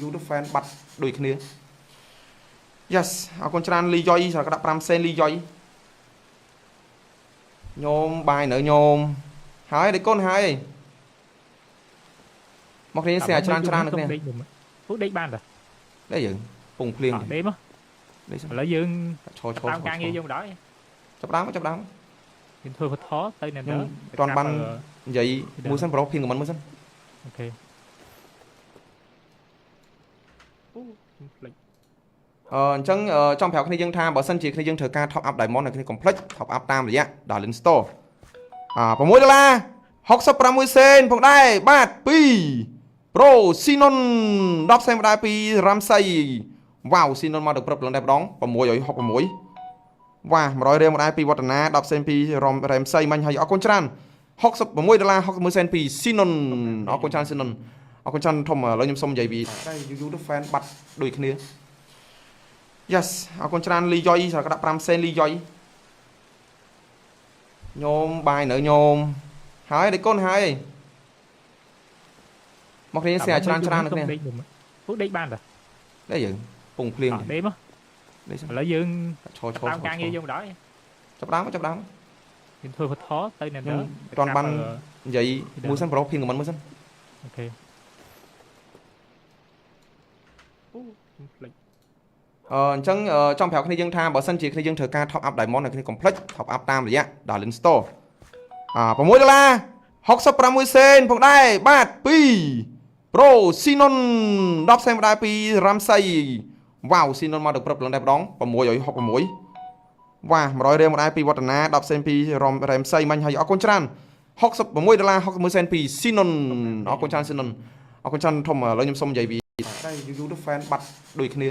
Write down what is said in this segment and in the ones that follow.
YouTube fan បាត់ដូចគ្នា Yes អរគុណច្រើនលីយ៉ុយសម្រាប់ដាក់5សេនលីយ៉ុយញោមបាយនៅញោមហើយដេកកូនហើយមកគ្នាស្អាច្រើននៅគ្នាពួកដេកបានតាដែរយើងពងភ្លៀងដេកមកឥឡូវយើងតាមការងារយើងបណ្ដោយចាប់ដើមយើងធ្វើផុតថតទៅនៅនេះអត់បាននិយាយមួយសិនប្រុសភៀងខមមិនមួយសិនអូខេអញ្ចឹងចំប្រាប់គ្នាយើងថាបើសិនជាគ្នាយើងត្រូវការ top up diamond នៅគ្នា complete top up តាមរយៈ Darling Store $6 66សេនផងដែរបាទ2 Pro Sinon 10សេនម្ដងពី Ramsay វ៉ាវ Sinon មកដល់ព្រឹបឡើងដែរម្ដង666វ៉ា100រៀលម្ដងពីវឌ្ឍនា10សេនពី Ramsay មិញហើយអរគុណច្រើន$66 61សេនពី Sinon អរគុណច្រើន Sinon អរគុណច្រើនធំឥឡូវខ្ញុំសុំនិយាយពី YouTube fan បាត់ដូចគ្នា Yes អរគុណច្រើនលីយ៉ុយសម្រាប់ដាក់5សេនលីយ៉ុយញោមបាយនៅញោមហើយដេកកូនហើយមកគ្នាស្អាច្រើននៅគ្នាពួកដេកបានតាដែរយើងពងភ្លៀងដេកមកឥឡូវយើងតាមការងារយើងបណ្ដោយចាប់ដើមយើងធ្វើផុតថតទៅនៅនេះអត់បាននិយាយមួយសិនប្រុសភៀងខមមិនមួយសិនអូខេអញ្ចឹងចំប្រាប់គ្នាយើងថាបើសិនជាគ្នាយើងត្រូវការ top up diamond នៅគ្នា complete top up តាមរយៈ Darling Store $6 66សេនផងដែរបាទ2 Pro Sinon 10សេនម្ដងពី Ramsay វ៉ាវ Sinon មកដល់ព្រឹបឡើងដែរម្ដង666វ៉ា100រៀលម្ដងពីវឌ្ឍនា10សេនពី Ramsay មិញហើយអរគុណច្រើន$66 61សេនពី Sinon អរគុណច្រើន Sinon អរគុណច្រើនធំឥឡូវខ្ញុំសុំនិយាយពី YouTube fan បាត់ដូចគ្នា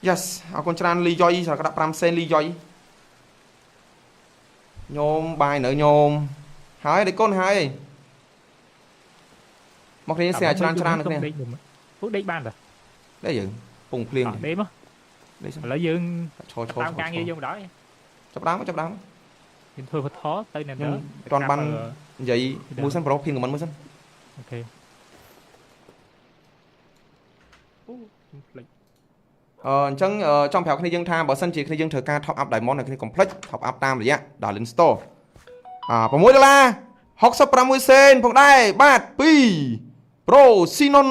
Yes អរគុណច្រើនលីយ៉ុយសម្រាប់ដាក់5សេនលីយ៉ុយញោមបាយនៅញោមហើយដេកកូនហើយមកគ្នាស្អាច្រើននៅគ្នាពួកដេកបានតាដែរយើងពងភ្លៀងដេកមកឥឡូវយើងតាមការងារយើងបណ្ដោយចាប់ដើមយើងធ្វើផុតថតទៅនៅនេះអត់បាននិយាយមួយសិនប្រុសភៀងខមមិនមួយសិនអូខេអញ្ចឹងចំប្រាប់គ្នាយើងថាបើសិនជាគ្នាយើងត្រូវការ top up diamond នៅគ្នា complete top up តាមរយៈ Darling Store $6 66សេនផងដែរបាទ2 Pro Sinon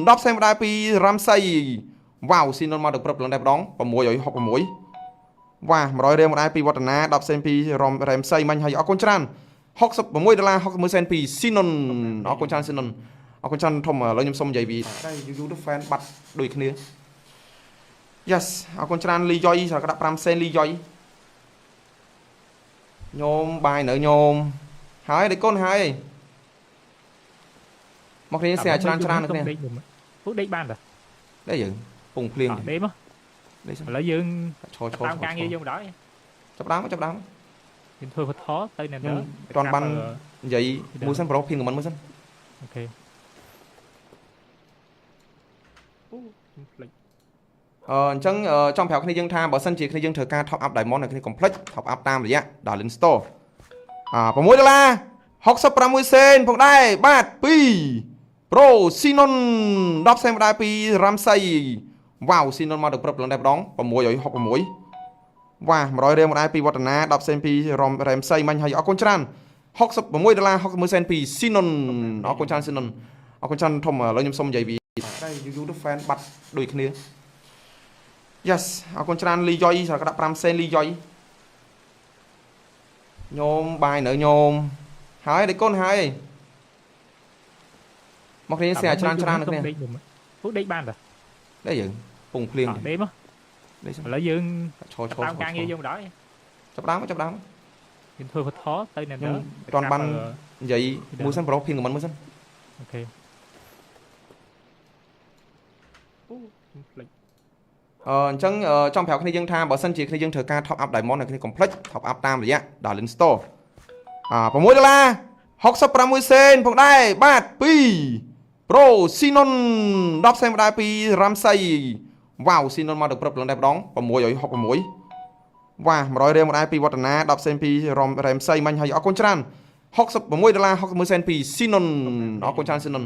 10សេនម្ដងពី Ramsay វ៉ាវ Sinon មកដល់ព្រឹបឡើងដែរម្ដង666វ៉ា100រៀលម្ដងពីវឌ្ឍនា10សេនពី Ramsay មិញហើយអរគុណច្រើន$66 61សេនពី Sinon អរគុណច្រើន Sinon អរគុណច្រើនធំឥឡូវខ្ញុំសុំនិយាយពី YouTube fan បាត់ដូចគ្នា Yes អរគុណច្រើនលីយ៉ុយសម្រាប់ដាក់5សេនលីយ៉ុយញោមបាយនៅញោមហើយដេកកូនហើយមកគ្នាស្អាច្រើននៅគ្នាពួកដេកបានតាដែរយើងពងភ្លៀងដេកមកឥឡូវយើងតាមការងារយើងបណ្ដោយចាប់ដើមយើងធ្វើផុតថតទៅនៅនេះអត់បាននិយាយមួយសិនប្រុសភៀងខមមិនមួយសិនអូខេអញ្ចឹងចំប្រាប់គ្នាយើងថាបើសិនជាគ្នាយើងត្រូវការ top up diamond នៅគ្នា complete top up តាមរយៈ Darling Store $6 66សេនផងដែរបាទ2 Pro Sinon 10សេនម្ដងពី Ramsay វ៉ាវ Sinon មកដល់ព្រឹបឡើងដែរម្ដង666វ៉ា100រៀលម្ដងពីវឌ្ឍនា10សេនពី Ramsay មិញហើយអរគុណច្រើន$66 61សេនពី Sinon អរគុណច្រើន Sinon អរគុណច្រើនធំឥឡូវខ្ញុំសុំនិយាយពី YouTube fan បាត់ដូចគ្នា Yes អរគុណច្រើនលីយ៉ុយសម្រាប់ដាក់5សេនលីយ៉ុយញោមបាយនៅញោមហើយដេកកូនហើយមកគ្នាស្អាច្រើននៅគ្នាពួកដេកបានតាដែរយើងពងភ្លៀងដេកមកឥឡូវយើងតាមការងារយើងបណ្ដោយចាប់ដើមយើងធ្វើផុតថតទៅនៅនេះអត់បាននិយាយមួយសិនប្រុសភៀងខមមិនមួយសិនអូខេអញ្ចឹងចំប្រាប់គ្នាយើងថាបើសិនជាគ្នាយើងត្រូវការ top up diamond នៅគ្នា complete top up តាមរយៈ Darling Store $6 66សេនផងដែរបាទ2 Pro Sinon 10សេនម្ដងពី Ramsay វ៉ាវ Sinon មកដល់ព្រឹបឡើងដែរម្ដង666វ៉ា100រៀលម្ដងពីវឌ្ឍនា10សេនពី Ramsay មិញហើយអរគុណច្រើន$66 61សេនពី Sinon អរគុណច្រើន Sinon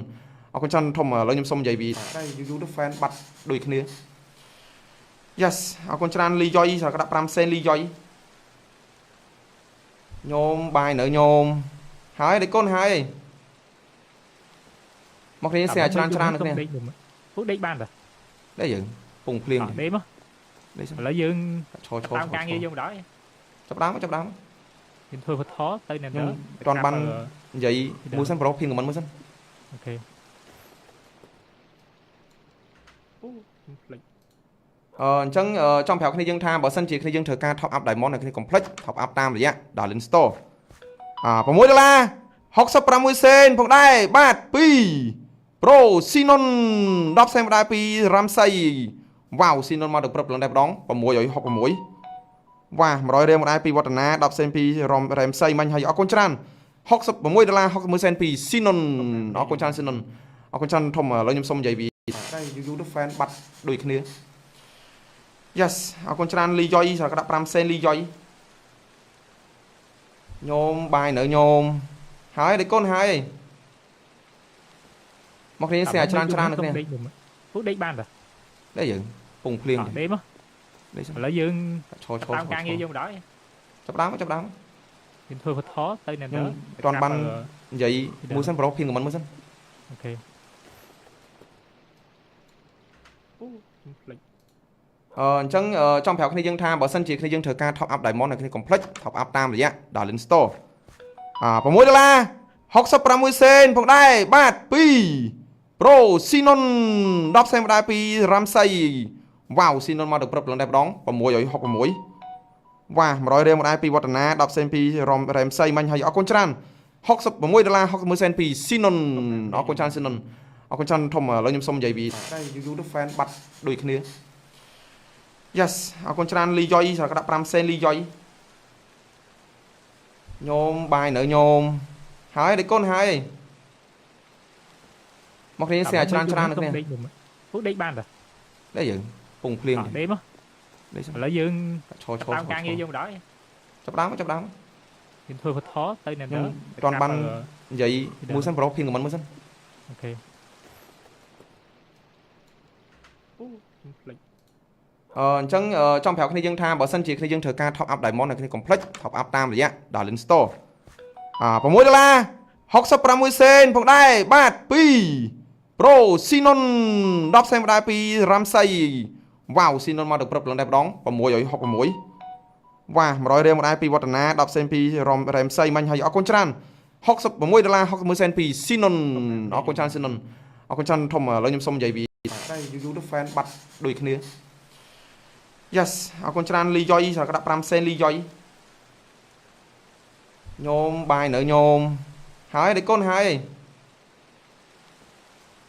អរគុណច្រើនធំឥឡូវខ្ញុំសុំនិយាយពីតែ YouTube fan បាត់ដូចគ្នា Yes អរគុណច្រើនលីយ៉ុយស្រាប់ដាក់5សេនលីយ៉ុយញោមបាយនៅញោមហើយដេកកូនហើយមកគ្នាស្អាច្រើនច្រើននៅគ្នា ពួកដេកបានតា đấy dựng phùng phliêng đếm á lấy dương tam ca nghe vô đó chấp đám nhìn thôi khó tới nên đó toàn ban vậy mua sắm pro phiên của mình mua sắm ok chẳng trong phèo khi dương tham bảo sân chỉ khi dương thời ca top up đại món này khi complex top up tam rồi á đảo lên store và mỗi $60 sen phong đây bát pi Pro Sinon 10 xem đại pi Ramsay Wow Sinon មកដល់ព្រឹបឡើងដែរម្ដង666វ៉ា100រៀលមកដែរពីវឌ្ឍនា10សេនពី Ramsay មិញហើយអរគុណច្រើន$66 60សេនពី Sinon អរគុណច្រើន Sinon អរគុណច្រើនធំឥឡូវខ្ញុំសុំនិយាយពីតែ YouTube fan បាត់ដូចគ្នា Yes អរគុណច្រើនលីយ៉ុយស្រាប់ដាក់5សេនលីយ៉ុយញោមបាយនៅញោមហើយដេកកូនហើយមកគ្នាស្អាច្រើនច្រើននៅគ្នា ពួកដេកបានតា đấy dựng phùng phliêng đếm á lấy dương tam ca nghe vô đó chấp đám nhìn thôi khó tới nên đó toàn ban vậy mua sắm pro phiên của mình mua sắm ok chẳng trong phèo khi dương tham bảo sân chỉ khi dương thời ca top up đại món này khi complex top up tam rồi á đảo lên store và mỗi $60 sen phong đây bát pi Pro Sinon 10xem đại pi Ramsay Wow Sinon មកដល់ព្រឹបឡើងដែរម្ដង666វ៉ា100រៀលមកដែរពីវឌ្ឍនា10សេនពី Ramsay មិញហើយអរគុណច្រើន$66 60សេនពី Sinon អរគុណច្រើន Sinon អរគុណច្រើនធំឥឡូវខ្ញុំសុំនិយាយពីតែ YouTube fan បាត់ដូចគ្នា Yes អរគុណច្រើនលីយ៉ុយស្រាប់ដាក់5សេនលីយ៉ុយញោមបាយនៅញោមហើយដេកកូនហើយមកគ្នាស្អាច្រើនច្រើននៅគ្នា ពួកដេកបានតា đấy dựng phùng phliêng đếm á lấy dương tam ca nghe vô đó chấp đám nhìn thôi khó tới nên đó toàn ban vậy mua sắm pro phiên của mình mua sắm ok chẳng trong phèo khi dương tham bảo sân chỉ khi dương thời ca top up đại món này khi complex top up tam rồi á đảo lên store và mỗi $60 sen phong đây bát pi Pro Sinon 10xem đại pi Ramsay Wow Sinon មកដល់ព្រឹបឡើងដែរម្ដង666វ៉ា100រៀលមកដែរពីវឌ្ឍនា10សេនពី Ramsay មិញហើយអរគុណច្រើន$66 60សេនពី Sinon អរគុណច្រើន Sinon អរគុណច្រើនធំឥឡូវខ្ញុំសុំនិយាយពីតែ YouTube fan បាត់ដូចគ្នា Yes អរគុណច្រើនលីយ៉ុយស្រាប់ដាក់5សេនលីយ៉ុយញោមបាយនៅញោមហើយដេកកូនហើយ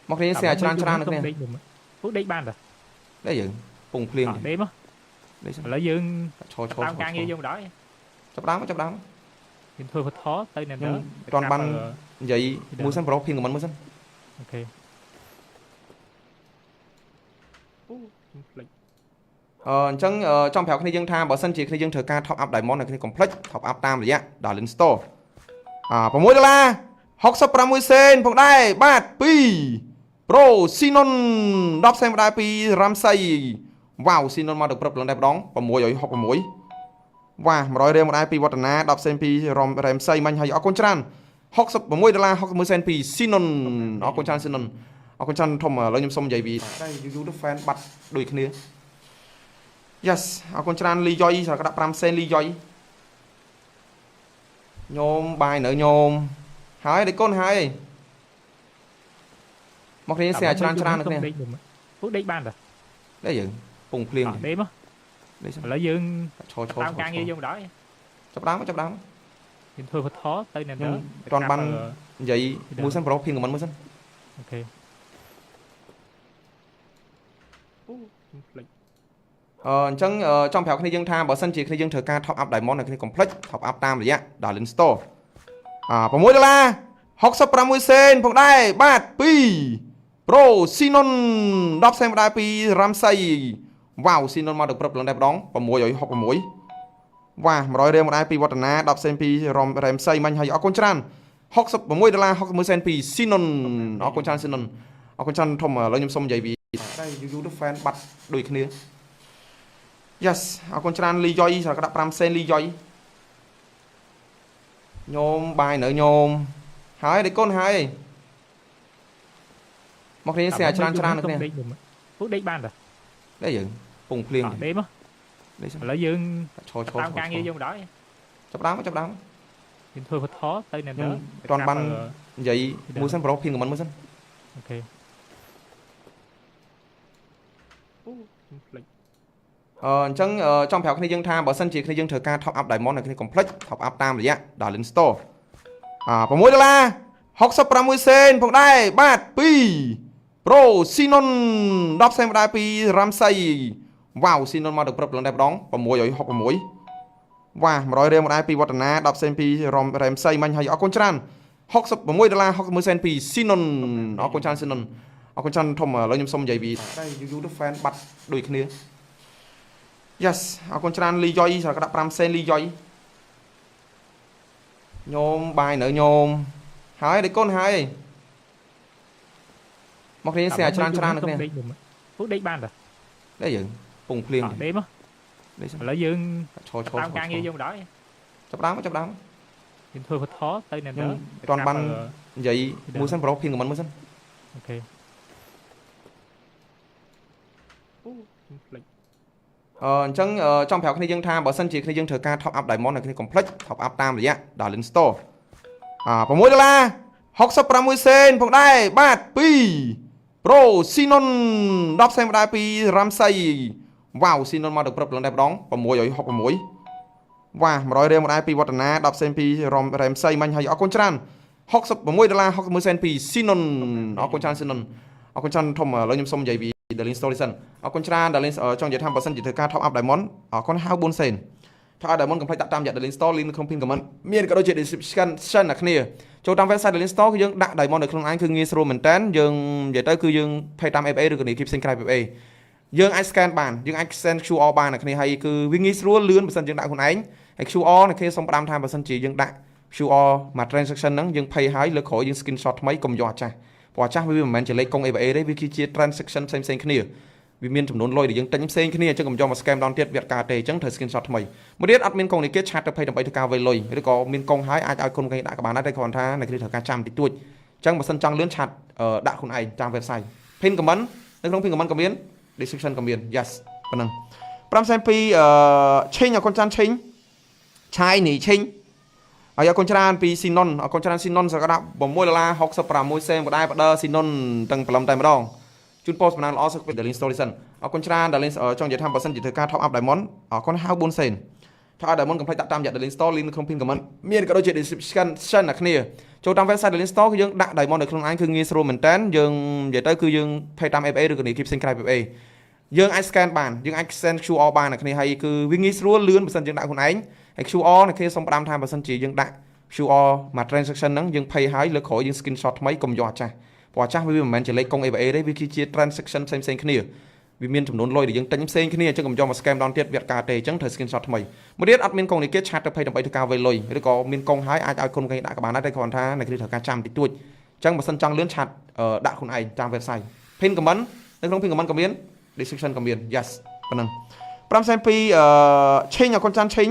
មកគ្នាស្អាច្រើនច្រើននៅគ្នា ពួកដេកបានតា đấy dựng phùng phliêng đếm á lấy dương tam ca nghe vô đó chấp đám nhìn thôi khó tới nên đó toàn ban vậy mua sắm pro phiên của mình mua sắm ok chẳng trong phèo khi dương tham bảo sân chỉ khi dương thời ca top up đại món này khi complex top up tam rồi á đảo lên store và mỗi $60 sen phong đây bát pi Pro Sinon 10xem đại pi Ramsay Wow Sinon មកដល់ព្រឹបឡើងដែរម្ដង666វ៉ា100រៀលមកដែរពីវឌ្ឍនា10សេនពី Ramsay មិញហើយអរគុណច្រើន$66 60សេនពី Sinon អរគុណច្រើន Sinon អរគុណច្រើនធំឥឡូវខ្ញុំសុំនិយាយពីតែ YouTube fan បាត់ដូចគ្នា Yes អរគុណច្រើនលីយ៉ុយស្រាប់ដាក់5សេនលីយ៉ុយញោមបាយនៅញោមហើយដេកកូនហើយមកគ្នាស្អាច្រើនច្រើននៅគ្នា ពួកដេកបានតា đấy dựng phùng phliêng đếm á lấy dương tam ca nghe vô đó chấp đám nhìn thôi khó tới nên đó toàn ban vậy mua sắm pro phiên của mình mua sắm ok chẳng trong phèo khi dương tham bảo sân chỉ khi dương thời ca top up đại món này khi complex top up tam rồi á đảo lên store và mỗi $60 sen phong đây bát pi Pro Sinon 10xem đại pi Ramsay Wow Sinon មកដល់ព្រឹបឡើងដែរម្ដង666វ៉ា100រៀលមកដែរពីវឌ្ឍនា10សេនពី Ramsay មិញហើយអរគុណច្រើន $66 60សេនពីស៊ីណុនអរគុណច្រើនស៊ីណុនអរគុណច្រើនធំឥឡូវខ្ញុំសុំនិយាយវាតែ YouTube fan បាត់ដូចគ្នា Yes អរគុណច្រើនលីយ៉ុយស្រកដាក់5សេនលីយ៉ុយញោមបាយនៅញោមហើយដេកកូនហើយមកគ្នាស្អាច្រើននៅគ្នា ពួកដេកបានតា đấy vậy cùng phliền đếm á là dương cho tao càng như dương đó chấp đám nhưng thôi phải khó tay này nữa toàn ban vậy mua sắm pro phim của mình mua sắm ok chẳng trong phèo cái này dương tha bảo sân chỉ cái này dương thời ca top up đại món này cái complex top up tam rồi á đà lên store và mỗi $65សេនផងដែរបាទពី Pro Sinon 10សេនដែរពីរ៉ាំសៃវ៉ាវ Sinon មកដល់ព្រឹបឡើងដែរម្ដង666វ៉ា100រៀលមកដែរពីវឌ្ឍនា10សេនពីរ៉ាំសៃមិញហើយអរគុណច្រើន$66 60សេនពី Sinon អរគុណច្រើន Sinon អរគុណច្រើនធំឥឡូវខ្ញុំសុំនិយាយវាតែ YouTube fan បាត់ដូចគ្នា Yes អរគុណច្រើនលីយ៉ុយស្រកដាក់5សេនលីយ៉ុយញោមបាយនៅញោមហើយដេកកូនហើយមកគ្នាស្អាច្រើននៅគ្នា ពួកដេកបានតា đấy vậy cùng phliền đếm á là dương cho tao càng như dương đó chấp đám nhưng thôi phải khó tay này nữa toàn ban vậy mua sắm pro phim của mình mua sắm ok chẳng trong phèo cái này dương tha bảo sân chỉ cái này dương thời ca top up đại món này cái complex top up tam rồi á đà lên store và mỗi $65សេនផងដែរបាទពី Pro Sinon 10សេនដែរពីរ៉ាំសៃវ៉ាវ Sinon មកដល់ព្រឹបឡើងដែរម្ដង666វ៉ា100រៀលមកដែរពីវឌ្ឍនា10សេនពីរ៉ាំសៃមិញហើយអរគុណច្រើន$66 60សេនពី Sinon អរគុណច្រើន Sinon អរគុណច្រើនធំឥឡូវខ្ញុំសុំនិយាយវា Darling Story សិនអរគុណច្រើន Darling ចង់និយាយថាបើសិនជាធ្វើការ top up Diamond អរគុណហៅ4សេនថា Diamond កុំភ្លេចដាក់តាមរយៈ Darling Store link នៅក្នុង pin comment មានក៏ដូចជា description អ្នកគ្នាចូលតាម website Darling Store គឺយើងដាក់ Diamond នៅក្នុងឯងគឺងាយស្រួលមែនតើយើងនិយាយទៅគឺយើង pay តាម FA ឬក៏នេះ keep ផ្សេងក្រៅ FA យើងអាច scan បានយើងអាច send QR បានអ្នកគ្នាហើយគឺវាងាយស្រួលលឿនបើសិនយើងដាក់ខ្លួនឯងហើយ QR អ្នកគ្នាសូមផ្ដាំថាបើសិនជាយើងដាក់ QR មក transaction ហ្នឹងយើង pay ហើយលើក្រោយយើង screenshot ថ្មីកុំយកអាចាស់ព្រោះអាចាស់វាមិនមែនជាលេខកុង FA ទេវាគឺជា transaction ផ្សេងគ្នាវាមានចំនួនលុយដែលយើងទិញផ្សេងគ្នាអញ្ចឹងកុំយកមក scam ដល់ទៀតវាអត់ការទេអញ្ចឹងត្រូវ screenshot ថ្មីមួយទៀតអត់មានកុងនេះគេឆាតទៅភ័យដើម្បីធ្វើការវៃលុយឬក៏មានកុងហើយអាចឲ្យគុណគេដាក់ក៏បានដែរតែគ្រាន់ថាអ្នកគ្នាត្រូវការចាំតិចតួចអញ្ចឹងបើសិនចង់លឿនឆាតដាក់ខ្លួនឯងតាម website pin comment នៅក្នុង pin comment ក៏មាន description ក៏មាន yes ប៉ុណ្ណឹង5សេនពីឆេងអរគុណច្រើនឆេងឆាយនេះឆេងហើយអរគុណច្រើនពី Sinon អរគុណច្រើន Sinon សកដាក់$6 66សេនក៏ដែរបដ Sinon ទាំងព្រលឹមតែម្ដងជូន post បណ្ដាល្អសុខពី Darling Story សិនអរគុណច្រើន Darling ចង់និយាយថាបើសិនជាធ្វើការ top up Diamond អរគុណហៅ4សេនថា Diamond កុំភ្លេចដាក់តាមរយៈ Darling Store link នៅក្នុង pin comment មានក៏ដូចជា description អ្នកគ្នាចូលតាម website Darling Store គឺយើងដាក់ Diamond នៅក្នុងឯងគឺងាយស្រួលមែនតើយើងនិយាយទៅគឺយើង pay តាម FA ឬក៏នេះ keep ផ្សេងក្រៅ FA យើងអាច scan បានយើងអាច send QR បានអ្នកគ្នាហើយគឺវាងាយស្រួលលឿនបើសិនយើងដាក់ខ្លួនឯងហើយ QR អ្នកគ្នាសូមផ្ដាំថាបើសិនជាយើងដាក់ QR មក transaction ហ្នឹងយើង pay ហើយលើក្រោយយើង screenshot ថ្មីកុំយកអាចាស់ព្រោះអាចាស់វាមិនមែនជាលេខកុង FA ទេវាគឺជា transaction ផ្សេងគ្នាវាមានចំនួនលុយដែលយើងទិញផ្សេងគ្នាអញ្ចឹងកុំយកមក scam ដល់ទៀតវាអត់ការទេអញ្ចឹងត្រូវ screenshot ថ្មីមួយទៀតអត់មានកុងនេះគេឆាតទៅភ័យដើម្បីធ្វើការវៃលុយឬក៏មានកុងហើយអាចឲ្យគុណគេដាក់ក៏បានដែរតែគ្រាន់ថាអ្នកគ្នាត្រូវការចាំតិចតួចអញ្ចឹងបើសិនចង់លឿនឆាតដាក់ខ្លួនឯងតាម website pin comment នៅក្នុង pin comment ក៏មាន description ក៏មាន yes ប៉ុណ្ណឹង5សេនពីឆេងអរគុណច្រើនឆេង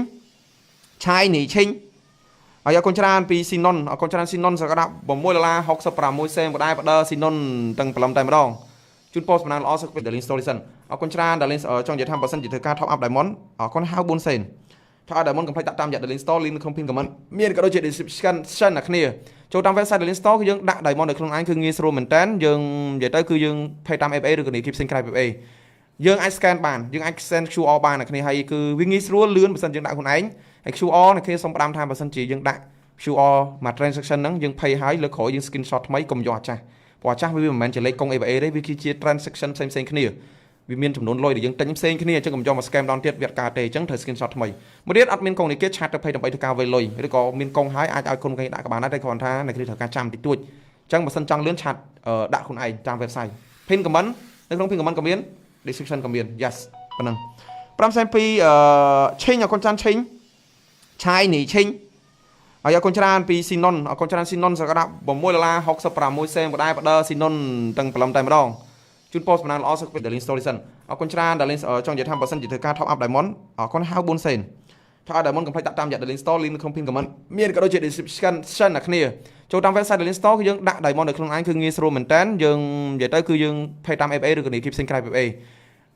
ឆាយនេះឆេងហើយអរគុណច្រើនពី Sinon អរគុណច្រើន Sinon សកដាក់$6 66សេនក៏ដែរបដ Sinon ទាំងព្រលឹមតែម្ដងជូន post បណ្ដាល្អសុខពី Darling Story សិនអរគុណច្រើន Darling ចង់និយាយថាបើសិនជាធ្វើការ top up Diamond អរគុណហៅ4សេនថា Diamond កុំភ្លេចដាក់តាមរយៈ Darling Store link នៅក្នុង pin comment មានក៏ដូចជា description អ្នកគ្នាចូលតាម website Darling Store គឺយើងដាក់ Diamond នៅក្នុងឯងគឺងាយស្រួលមែនតើយើងនិយាយទៅគឺយើង pay តាម FA ឬក៏នេះ keep ផ្សេងក្រៅ FA យើងអាច scan បានយើងអាច send QR បានអ្នកគ្នាហើយគឺវាងាយស្រួលលឿនបើសិនយើងដាក់ខ្លួនឯងហើយ QR អ្នកគ្នាសូមផ្ដាំថាបើសិនជាយើងដាក់ QR មក transaction ហ្នឹងយើង pay ហើយលើក្រោយយើង screenshot ថ្មីកុំយកអាចាស់ព្រោះអាចាស់វាមិនមែនជាលេខកុង FA ទេវាគឺជា transaction ផ្សេងគ្នាវាមានចំនួនលុយដែលយើងទិញផ្សេងគ្នាអញ្ចឹងកុំយកមក scam ដល់ទៀតវាអត់ការទេអញ្ចឹងត្រូវ screenshot ថ្មីមួយទៀតអត់មានកុងនេះគេឆាតទៅភ័យដើម្បីធ្វើការវៃលុយឬក៏មានកុងហើយអាចឲ្យគុណគេដាក់ក៏បានដែរតែគ្រាន់ថាអ្នកគ្នាត្រូវការចាំតិចតួចអញ្ចឹងបើសិនចង់លឿនឆាតដាក់ខ្លួនឯងតាម website pin comment នៅក្នុង pin comment ក៏មាន description ក៏មាន yes ប៉ុណ្ណឹង5សេនពីឆេងអរគុណច្រើនឆេងឆាយនេះឆេង ហើយអរគុណច្រើនពីស៊ីណុនអរគុណច្រើនស៊ីណុនសក្តា$6.66សេនបណ្ដាបដស៊ីណុនទាំងព្រលឹមតែម្ដងជូនពោសម្ដងល្អសុខពី Darling Story សិនអរគុណច្រើន Darling ចង់និយាយថាបើសិនជាធ្វើការ top up Diamond អរគុណហៅ4សេនថា Diamond កុំភ្លេចដាក់តាមរយៈ Darling Store link នៅក្នុង pin comment មានក៏ដូចជា description អ្នកគ្នាចូលតាម website Darling Store គឺយើងដាក់ Diamond នៅក្នុងឯងគឺងាយស្រួលមែនតើយើងនិយាយទៅគឺយើង pay តាម FA ឬក៏នេះ keep ផ្សេងក្រៅ FA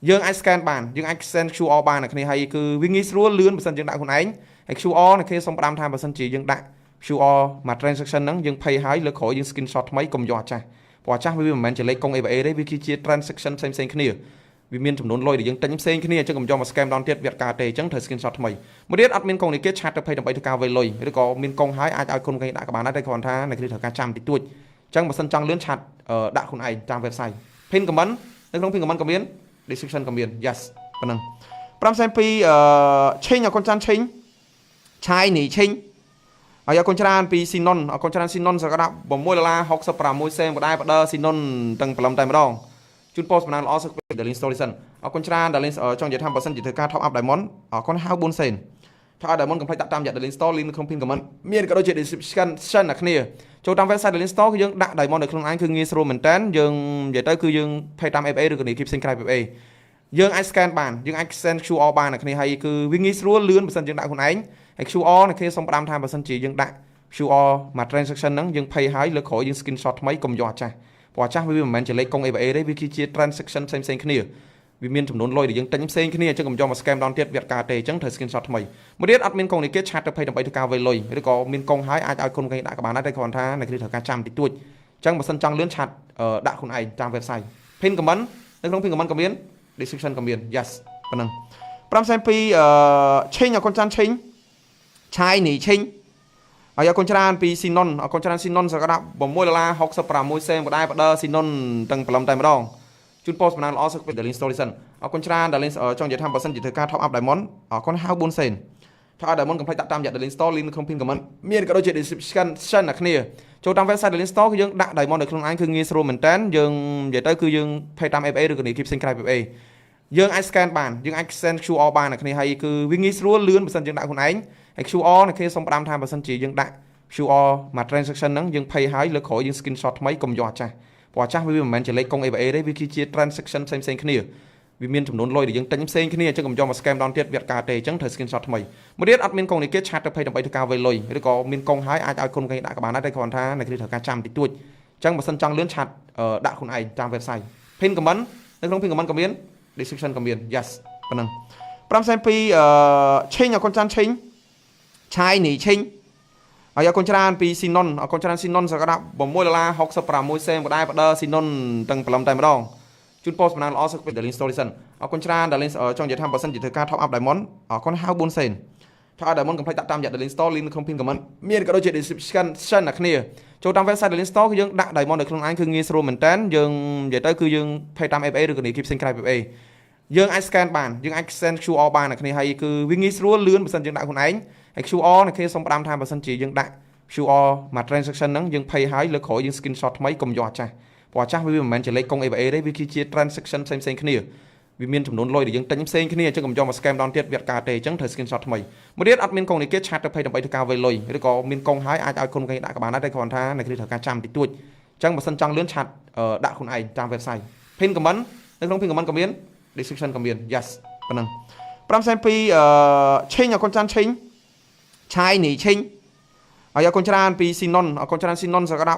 យើងអាច scan បានយើងអាច send QR បានអ្នកគ្នាហើយគឺវាងាយស្រួលលឿនបើសិនយើងដាក់ខ្លួនឯងហើយ QR អ្នកគ្នាសូមផ្ដាំថាបើសិនជាយើងដាក់ QR មក transaction ហ្នឹងយើង pay ហើយលើក្រោយយើង screenshot ថ្មីកុំយកអាចាស់ព្រោះអាចាស់វាមិនមែនជាលេខកុង ABA ទេវាគឺជា transaction ផ្សេងៗគ្នាវាមានចំនួនលុយដែលយើងទិញផ្សេងគ្នាអញ្ចឹងកុំយកមក scam ដល់ទៀតវាអត់ការទេអញ្ចឹងត្រូវ screenshot ថ្មីមួយទៀតអត់មានកុងនេះគេឆាតទៅ pay ដើម្បីធ្វើការវេលុយឬក៏មានកុងហើយអាចឲ្យគុណគេដាក់ក៏បានដែរតែគ្រាន់ថាអ្នកគ្នាត្រូវការចាំតិចតួចអញ្ចឹងបើសិនចង់លឿនឆាតដាក់ខ្លួនឯងតាម website pin comment នៅក្នុង pin comment ក៏មាន description ក៏មាន yes ប៉ុណ្ណឹង5.2ឆេងអរគុណចាន់ឆេងឆាយនីឆេងហើយអរគុណច្រើនពីស៊ីណុនអរគុណច្រើនស៊ីណុនសក្តា$6.66សេនបណ្ដាបដស៊ីណុនទាំងព្រលឹមតែម្ដងជូនពោសម្ដងល្អសុខពី Darling Story សិនអរគុណច្រើន Darling ចង់និយាយថាបើសិនជាធ្វើការ top up Diamond អរគុណហៅ4សេនថា Diamond កុំភ្លេចដាក់តាមរយៈ Darling Store link នៅក្នុង pin comment មានក៏ដូចជា description អ្នកគ្នាចូលតាម website Darling Store គឺយើងដាក់ Diamond នៅក្នុងឯងគឺងាយស្រួលមែនតើយើងនិយាយទៅគឺយើង pay តាម FA ឬក៏នេះ keep ផ្សេងក្រៅ FA យើងអាច scan បានយើងអាច send QR បានអ្នកគ្នាហើយគឺវាងាយស្រួលលឿនបើសិនយើងដាក់ខ្លួនឯងហើយ QR អ្នកគ្នាសូមផ្ដាំថាបើសិនជាយើងដាក់ QR មក transaction ហ្នឹងយើង pay ហើយលើក្រោយយើង screenshot ថ្មីកុំយកអាចាស់ព្រោះអាចាស់វាមិនមែនជាលេខកុង ABA ទេវាគឺជា transaction ផ្សេងៗគ្នាវាមានចំនួនលុយដែលយើងទិញផ្សេងគ្នាអញ្ចឹងកុំយកមក scam ដល់ទៀតវាអត់ការទេអញ្ចឹងត្រូវ screenshot ថ្មីមួយទៀតអត់មានកុងនេះគេឆាតទៅ pay ដើម្បីធ្វើការវេលុយឬក៏មានកុងហើយអាចឲ្យគុណគេដាក់ក៏បានដែរតែគ្រាន់ថាអ្នកគ្នាត្រូវការចាំតិចតួចអញ្ចឹងបើសិនចង់លឿនឆាតដាក់ខ្លួនឯងតាម website pin comment នៅក្នុង pin comment ក៏មាន description ក៏មាន yes ប៉ុណ្ណឹង5.2ឆេងអរគុណចាន់ឆេងឆាយនីឆេងហើយអរគុណច្រើនពីស៊ីណុនអរគុណច្រើនស៊ីណុនសក្តា$6.66សេនបណ្ដាបដស៊ីណុនទាំងព្រលឹមតែម្ដងជូនពោសម្ដងល្អសុខពី Darling Story សិនអរគុណច្រើន Darling ចង់និយាយថាបើសិនជាធ្វើការ top up Diamond អរគុណហៅ4សេនថា Diamond កុំភ្លេចដាក់តាមរយៈ Darling Store link នៅក្នុង pin comment មានក៏ដូចជា description អ្នកគ្នាចូលតាម website Darling Store គឺយើងដាក់ Diamond នៅក្នុងឯងគឺងាយស្រួលមែនតើយើងនិយាយទៅគឺយើង pay តាម FA ឬក៏នេះ keep ផ្សេងក្រៅ FA យើងអាច scan បានយើងអាច send QR បានអ្នកគ្នាហើយគឺវាងាយស្រួលលឿនបើសិនយើងដាក់ខ្លួនឯងហើយ QR អ្នកគ្នាសូមផ្ដាំថាបើសិនជាយើងដាក់ QR មក transaction ហ្នឹងយើង pay ហើយលើក្រោយយើង screenshot ថ្មីកុំយកអាចាស់ព្រោះអាចាស់វាមិនមែនជាលេខកុង ABA ទេវាគឺជា transaction ផ្សេងៗគ្នាវាមានចំនួនលុយដែលយើងទិញផ្សេងគ្នាអញ្ចឹងកុំយកមក scam ដល់ទៀតវាអត់ការទេអញ្ចឹងត្រូវ screenshot ថ្មីមួយទៀតអត់មានកុងនេះគេឆាតទៅ pay ដើម្បីធ្វើការវេលុយឬក៏មានកុងហើយអាចឲ្យគុណគេដាក់ក៏បានដែរតែគ្រាន់ថាអ្នកគ្នាត្រូវការចាំតិចតួចអញ្ចឹងបើសិនចង់លឿនឆាតដាក់ខ្លួនឯងតាម website pin comment នៅក្នុង pin comment ក៏មាន description ក៏មាន yes ប៉ុណ្ណឹង5.2ឆេងអរគុណចាន់ឆេងឆាយនីឆេងហើយអរគុណច្រើនពីស៊ីណុនអរគុណច្រើនស៊ីណុនសក្តា$6.66សេនបណ្ដាបដស៊ីណុនទាំងព្រលឹមតែម្ដងជូនពោសម្ដងល្អសុខពី Darling Story សិនអរគុណច្រើន Darling ចង់និយាយថាបើសិនជាធ្វើការ top up Diamond អរគុណហៅ4សេនថា Diamond កុំភ្លេចដាក់តាមរយៈ Darling Store link នៅក្នុង pin comment មានក៏ដូចជា description អ្នកគ្នាចូលតាម website Darling Store គឺយើងដាក់ Diamond នៅក្នុងឯងគឺងាយស្រួលមែនតើយើងនិយាយទៅគឺយើង pay តាម FA ឬក៏នេះ keep ផ្សេងក្រៅ FA យើងអាច scan បានយើងអាច send QR បានអ្នកគ្នាហើយគឺវាងាយស្រួលលឿនបើសិនយើងដាក់ខ្លួនឯងហើយ QR អ្នកគ្នាសូមផ្ដាំថាបើសិនជាយើងដាក់ QR មក transaction ហ្នឹងយើង pay ហើយលើក្រោយយើង screenshot ថ្មីកុំយកអាចាស់ព្រោះអាចាស់វាមិនមែនជាលេខកុង ABA ទេវាគឺជា transaction ផ្សេងៗគ្នាវាមានចំនួនលុយដែលយើងទិញផ្សេងគ្នាអញ្ចឹងកុំយកមក scam ដល់ទៀតវាអត់ការទេអញ្ចឹងត្រូវ screenshot ថ្មីមួយទៀតអត់មានកុងនេះគេឆាតទៅ pay ដើម្បីធ្វើការវេលុយឬក៏មានកុងហើយអាចឲ្យគុណគេដាក់ក៏បានដែរតែគ្រាន់ថាអ្នកគ្នាត្រូវការចាំតិចតួចអញ្ចឹងបើសិនចង់លឿនឆាតដាក់ខ្លួនឯងតាម website pin comment នៅក្នុង pin comment ក៏មាន description ក៏មាន yes ប៉ុណ្ណឹង5.2ឆេងអរគុណចាន់ឆេងឆាយនីឆេងហើយអរគុណច្រើនពីស៊ីណុនអរគុណច្រើនស៊ីណុនសក្តា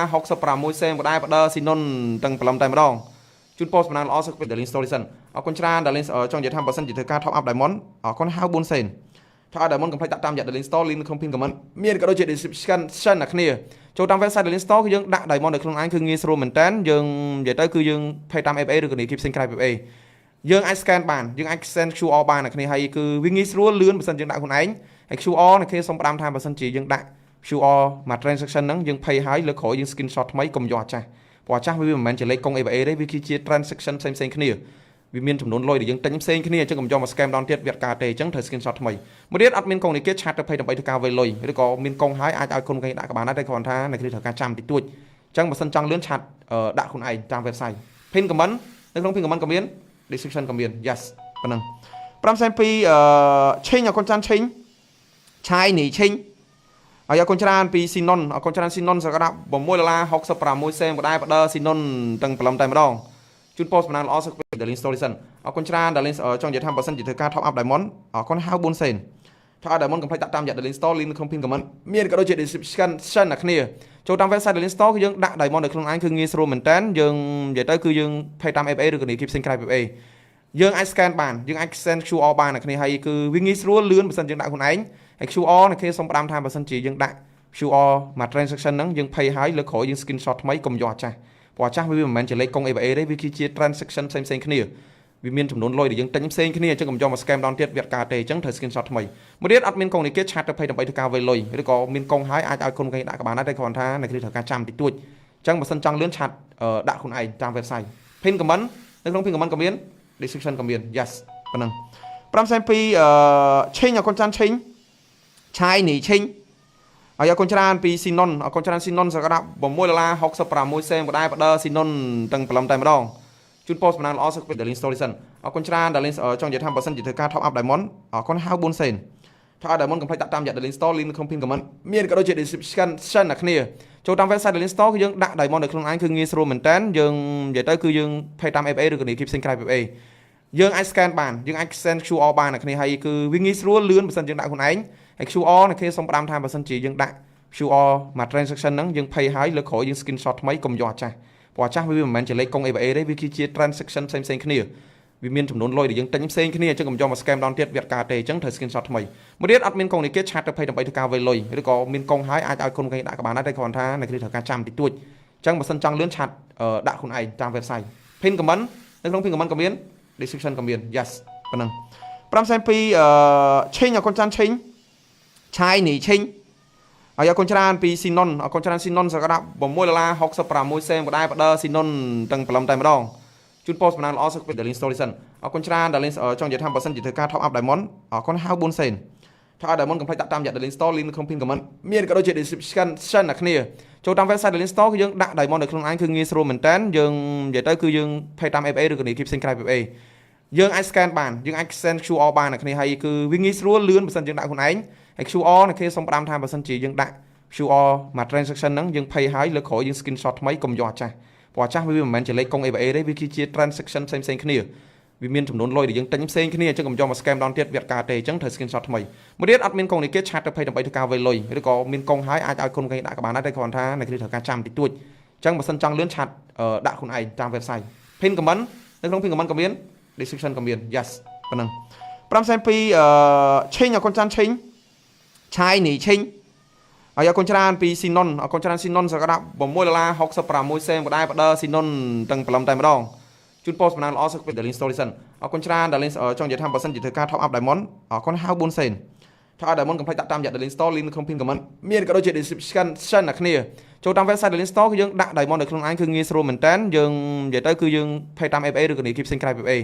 $6.66សេនបណ្ដាបដស៊ីណុនទាំងព្រលឹមតែម្ដងជូនពោសម្ដងល្អសុខពី Darling Story សិនអរគុណច្រើន Darling ចង់និយាយថាបើសិនជាធ្វើការ top up Diamond អរគុណហៅ4សេនថា Diamond កុំភ្លេចដាក់តាមរយៈ Darling Store link នៅក្នុង pin comment មានក៏ដូចជា description អ្នកគ្នាចូលតាម website Darling Store គឺយើងដាក់ Diamond នៅក្នុងឯងគឺងាយស្រួលមែនតើយើងនិយាយទៅគឺយើង pay តាម FA ឬក៏នេះ keep ផ្សេងក្រៅ FA យើងអាច scan បានយើងអាច send QR បានអ្នកគ្នាហើយគឺវាងាយស្រួលលឿនបើសិនយើងដាក់ខ្លួនឯងហើយ QR អ្នកគ្នាសូមផ្ដាំថាបើសិនជាយើងដាក់ QR មក transaction ហ្នឹងយើង pay ហើយលើក្រោយយើង screenshot ថ្មីកុំយកអាចាស់ព្រោះអាចាស់វាមិនមែនជាលេខកុង ABA ទេវាគឺជា transaction ផ្សេងៗគ្នាវាមានចំនួនលុយដែលយើងទិញផ្សេងគ្នាអញ្ចឹងកុំយកមក scam ដល់ទៀតវាអត់ការទេអញ្ចឹងត្រូវ screenshot ថ្មីមួយទៀតអត់មានកុងនេះគេឆាតទៅ pay ដើម្បីធ្វើការវេលុយឬក៏មានកុងហើយអាចឲ្យគុណគេដាក់ក៏បានដែរតែគ្រាន់ថាអ្នកគ្នាត្រូវការចាំតិចតួចអញ្ចឹងបើសិនចង់លឿនឆាតដាក់ខ្លួនឯងតាម website pin comment នៅក្នុង pin comment ក៏មាន description ក៏មាន yes ប៉ុណ្ណឹង5.2ឆេងអរគុណចាន់ឆេងឆាយនីឆេង ហើយអរគុណច្រើនពីស៊ីណុនអរគុណច្រើនស៊ីណុនសក្តា$6.66សេនបណ្ដាបដស៊ីណុនទាំងព្រលឹមតែម្ដងជូនពោសំណាងល្អសុខភាព Darlin Solution អរគុណច្រើន Darlin ចង់និយាយថាបើសិនជាធ្វើការ top up Diamond អរគុណហៅ4សេនថា Diamond កុំភ្លេចដាក់តាមរយៈ Darlin Store link នៅក្នុង pin comment មានក៏ដូចជា description អ្នកគ្នាចូលតាម website Darlin Store គឺយើងដាក់ Diamond នៅក្នុងឯងគឺងាយស្រួលមែនតើយើងនិយាយទៅគឺយើង pay តាម FA ឬក៏ keep ផ្សេងក្រៅ FA យើងអាច scan បានយើងអាច send QR បានអ្នកគ្នាហើយគឺវាងាយស្រួលលឿនបើសិនយើងដាក់ខ្លួនឯងហើយ QR អ្នកគ្នាសូមផ្ដាំថាបើសិនជាយើងដាក់ QR មក transaction ហ្នឹងយើង pay ហើយលើក្រោយយើង screenshot ថ្មីកុំយកអាចាស់ព្រោះអាចាស់វាមិនមែនជាលេខកុង ABA ទេវាគឺជា transaction ផ្សេងៗគ្នាវាមានចំនួនលុយដែលយើងទិញផ្សេងគ្នាអញ្ចឹងកុំយកមក scam ដល់ទៀតវាអត់ការទេអញ្ចឹងត្រូវ screenshot ថ្មីមួយទៀតអត់មានកុងនេះគេឆាតទៅ pay ដើម្បីធ្វើការវេលុយឬក៏មានកុងហើយអាចឲ្យគុណគេដាក់ក៏បានដែរតែគ្រាន់ថាអ្នកគ្នាត្រូវការចាំតិចតួចអញ្ចឹងបើសិនចង់លឿនឆាតដាក់ខ្លួនឯងតាម website pin comment នៅក្នុង pin comment ក៏មាន description ក៏មាន yes ប៉ុណ្ណឹង5សែន2ឆេងអរគុណចាន់ឆេងឆាយនីឆេងហើយអរគុណច្រើនពីស៊ីណុនអរគុណច្រើនស៊ីណុនសក្តា$6.66សេនបណ្ដាបដស៊ីណុនទាំងព្រលឹមតែម្ដងជូនពោសំណាងល្អសុខភាព Darlin Solution អរគុណច្រើន Darlin ចង់និយាយថាបើសិនជាធ្វើការ top up Diamond អរគុណហៅ4សេនថា Diamond កុំភ្លេចដាក់តាមរយៈ Darlin Store link នៅក្នុង pin comment មានក៏ដូចជា description អ្នកគ្នាចូលតាម website Darlin Store គឺយើងដាក់ Diamond នៅក្នុងឯងគឺងាយស្រួលមែនតើយើងនិយាយទៅគឺយើង pay តាម FA ឬក៏ keep ផ្សេងក្រៅ FA យើងអាច scan បានយើងអាច send QR បានអ្នកគ្នាហើយគឺវាងាយស្រួលលឿនបើសិនយើងដាក់ខ្លួនឯងហើយ QR អ្នកគ្នាសូមផ្ដាំថាបើសិនជាយើងដាក់ QR មក transaction ហ្នឹងយើង pay ហើយលើក្រោយយើង screenshot ថ្មីកុំយកអាចាស់ព្រោះអាចាស់វាមិនមែនជាលេខកុង ABA ទេវាគឺជា transaction ផ្សេងៗគ្នាវាមានចំនួនលុយដែលយើងទិញផ្សេងគ្នាអញ្ចឹងកុំយកមក scam ដល់ទៀតវាអត់ការទេអញ្ចឹងត្រូវ screenshot ថ្មីមួយទៀតអត់មានកុងនេះគេឆាតទៅ pay ដើម្បីធ្វើការវេលុយឬក៏មានកុងហើយអាចឲ្យគុណគេដាក់ក៏បានដែរតែគ្រាន់ថាអ្នកគ្នាត្រូវការចាំតិចតួចអញ្ចឹងបើសិនចង់លឿនឆាតដាក់ខ្លួនឯងតាម website pin comment នៅក្នុង pin comment ក៏មាន description ក៏មាន yes ប៉ុណ្ណឹង5សែន2ឆេងអរគុណចាន់ឆេងឆាយនីឆេងហើយអរគុណច្រើនពីស៊ីណុនអរគុណច្រើនស៊ីណុនសក្តា$6.66សេនបណ្ដាបដស៊ីណុនទាំងព្រលឹមតែម្ដងជូនពោសំណាងល្អសុខភាព Darlin Solution អរគុណច្រើន Darlin ចង់និយាយថាបើសិនជាធ្វើការ top up Diamond អរគុណហៅ4សេនថា Diamond កុំភ្លេចដាក់តាមរយៈ Darlin Store link នៅក្នុង pin comment មានក៏ដូចជា description អ្នកគ្នាចូលតាម website Darlin Store គឺយើងដាក់ Diamond នៅក្នុងឯងគឺងាយស្រួលមែនតើយើងនិយាយទៅគឺយើង pay តាម FA ឬក៏ keep ផ្សេងក្រៅ FA យើងអាច scan បានយើងអាច send QR បានអ្នកគ្នាហើយគឺវាងាយស្រួលលឿនបើសិនយើងដាក់ខ្លួនឯងហើយ QR អ្នកគ្នាសូមផ្ដាំថាបើសិនជាយើងដាក់ QR មក transaction ហ្នឹងយើង pay ហើយលើក្រោយយើង screenshot ថ្មីកុំយកអាចាស់ព្រោះអាចាស់វាមិនមែនជាលេខកុង ABA ទេវាគឺជា transaction ផ្សេងៗគ្នាវាមានចំនួនលុយដែលយើងទិញផ្សេងគ្នាអញ្ចឹងកុំយកមក scam ដល់ទៀតវាអត់ការទេអញ្ចឹងត្រូវ screenshot ថ្មីមួយទៀតអត់មានកុងនេះគេឆាតទៅ pay ដើម្បីធ្វើការវេលុយឬក៏មានកុងហើយអាចឲ្យគុណគេដាក់ក៏បានដែរតែគ្រាន់ថាអ្នកគ្នាត្រូវការចាំតិចតួចអញ្ចឹងបើសិនចង់លឿនឆាតដាក់ខ្លួនឯងតាម website pin comment នៅក្នុង pin comment ក៏មាន description ក៏មាន yes ប៉ុណ្ណឹង5សែន2ឆេងអរគុណចាន់ឆេងឆាយនីឆេងហើយអរគុណច្រើនពីស៊ីណុនអរគុណច្រើនស៊ីណុនសក្តា$6.66សេនបណ្ដាបដស៊ីណុនទាំងព្រលឹមតែម្ដងជូនពោសំណាងល្អសុខភាព Darlin Solution អរគុណច្រើន Darlin ចង់និយាយថាបើសិនជាធ្វើការ top up Diamond អរគុណហៅ4សេនថា Diamond កុំភ្លេចដាក់តាមរយៈ Darlin Store link នៅក្នុង pin comment មានក៏ដូចជា description អ្នកគ្នាចូលតាម website Darlin Store គឺយើងដាក់ Diamond នៅក្នុងឯងគឺងាយស្រួលមែនតើយើងនិយាយទៅគឺយើង pay តាម FA ឬក៏ keep ផ្សេងក្រៅ FA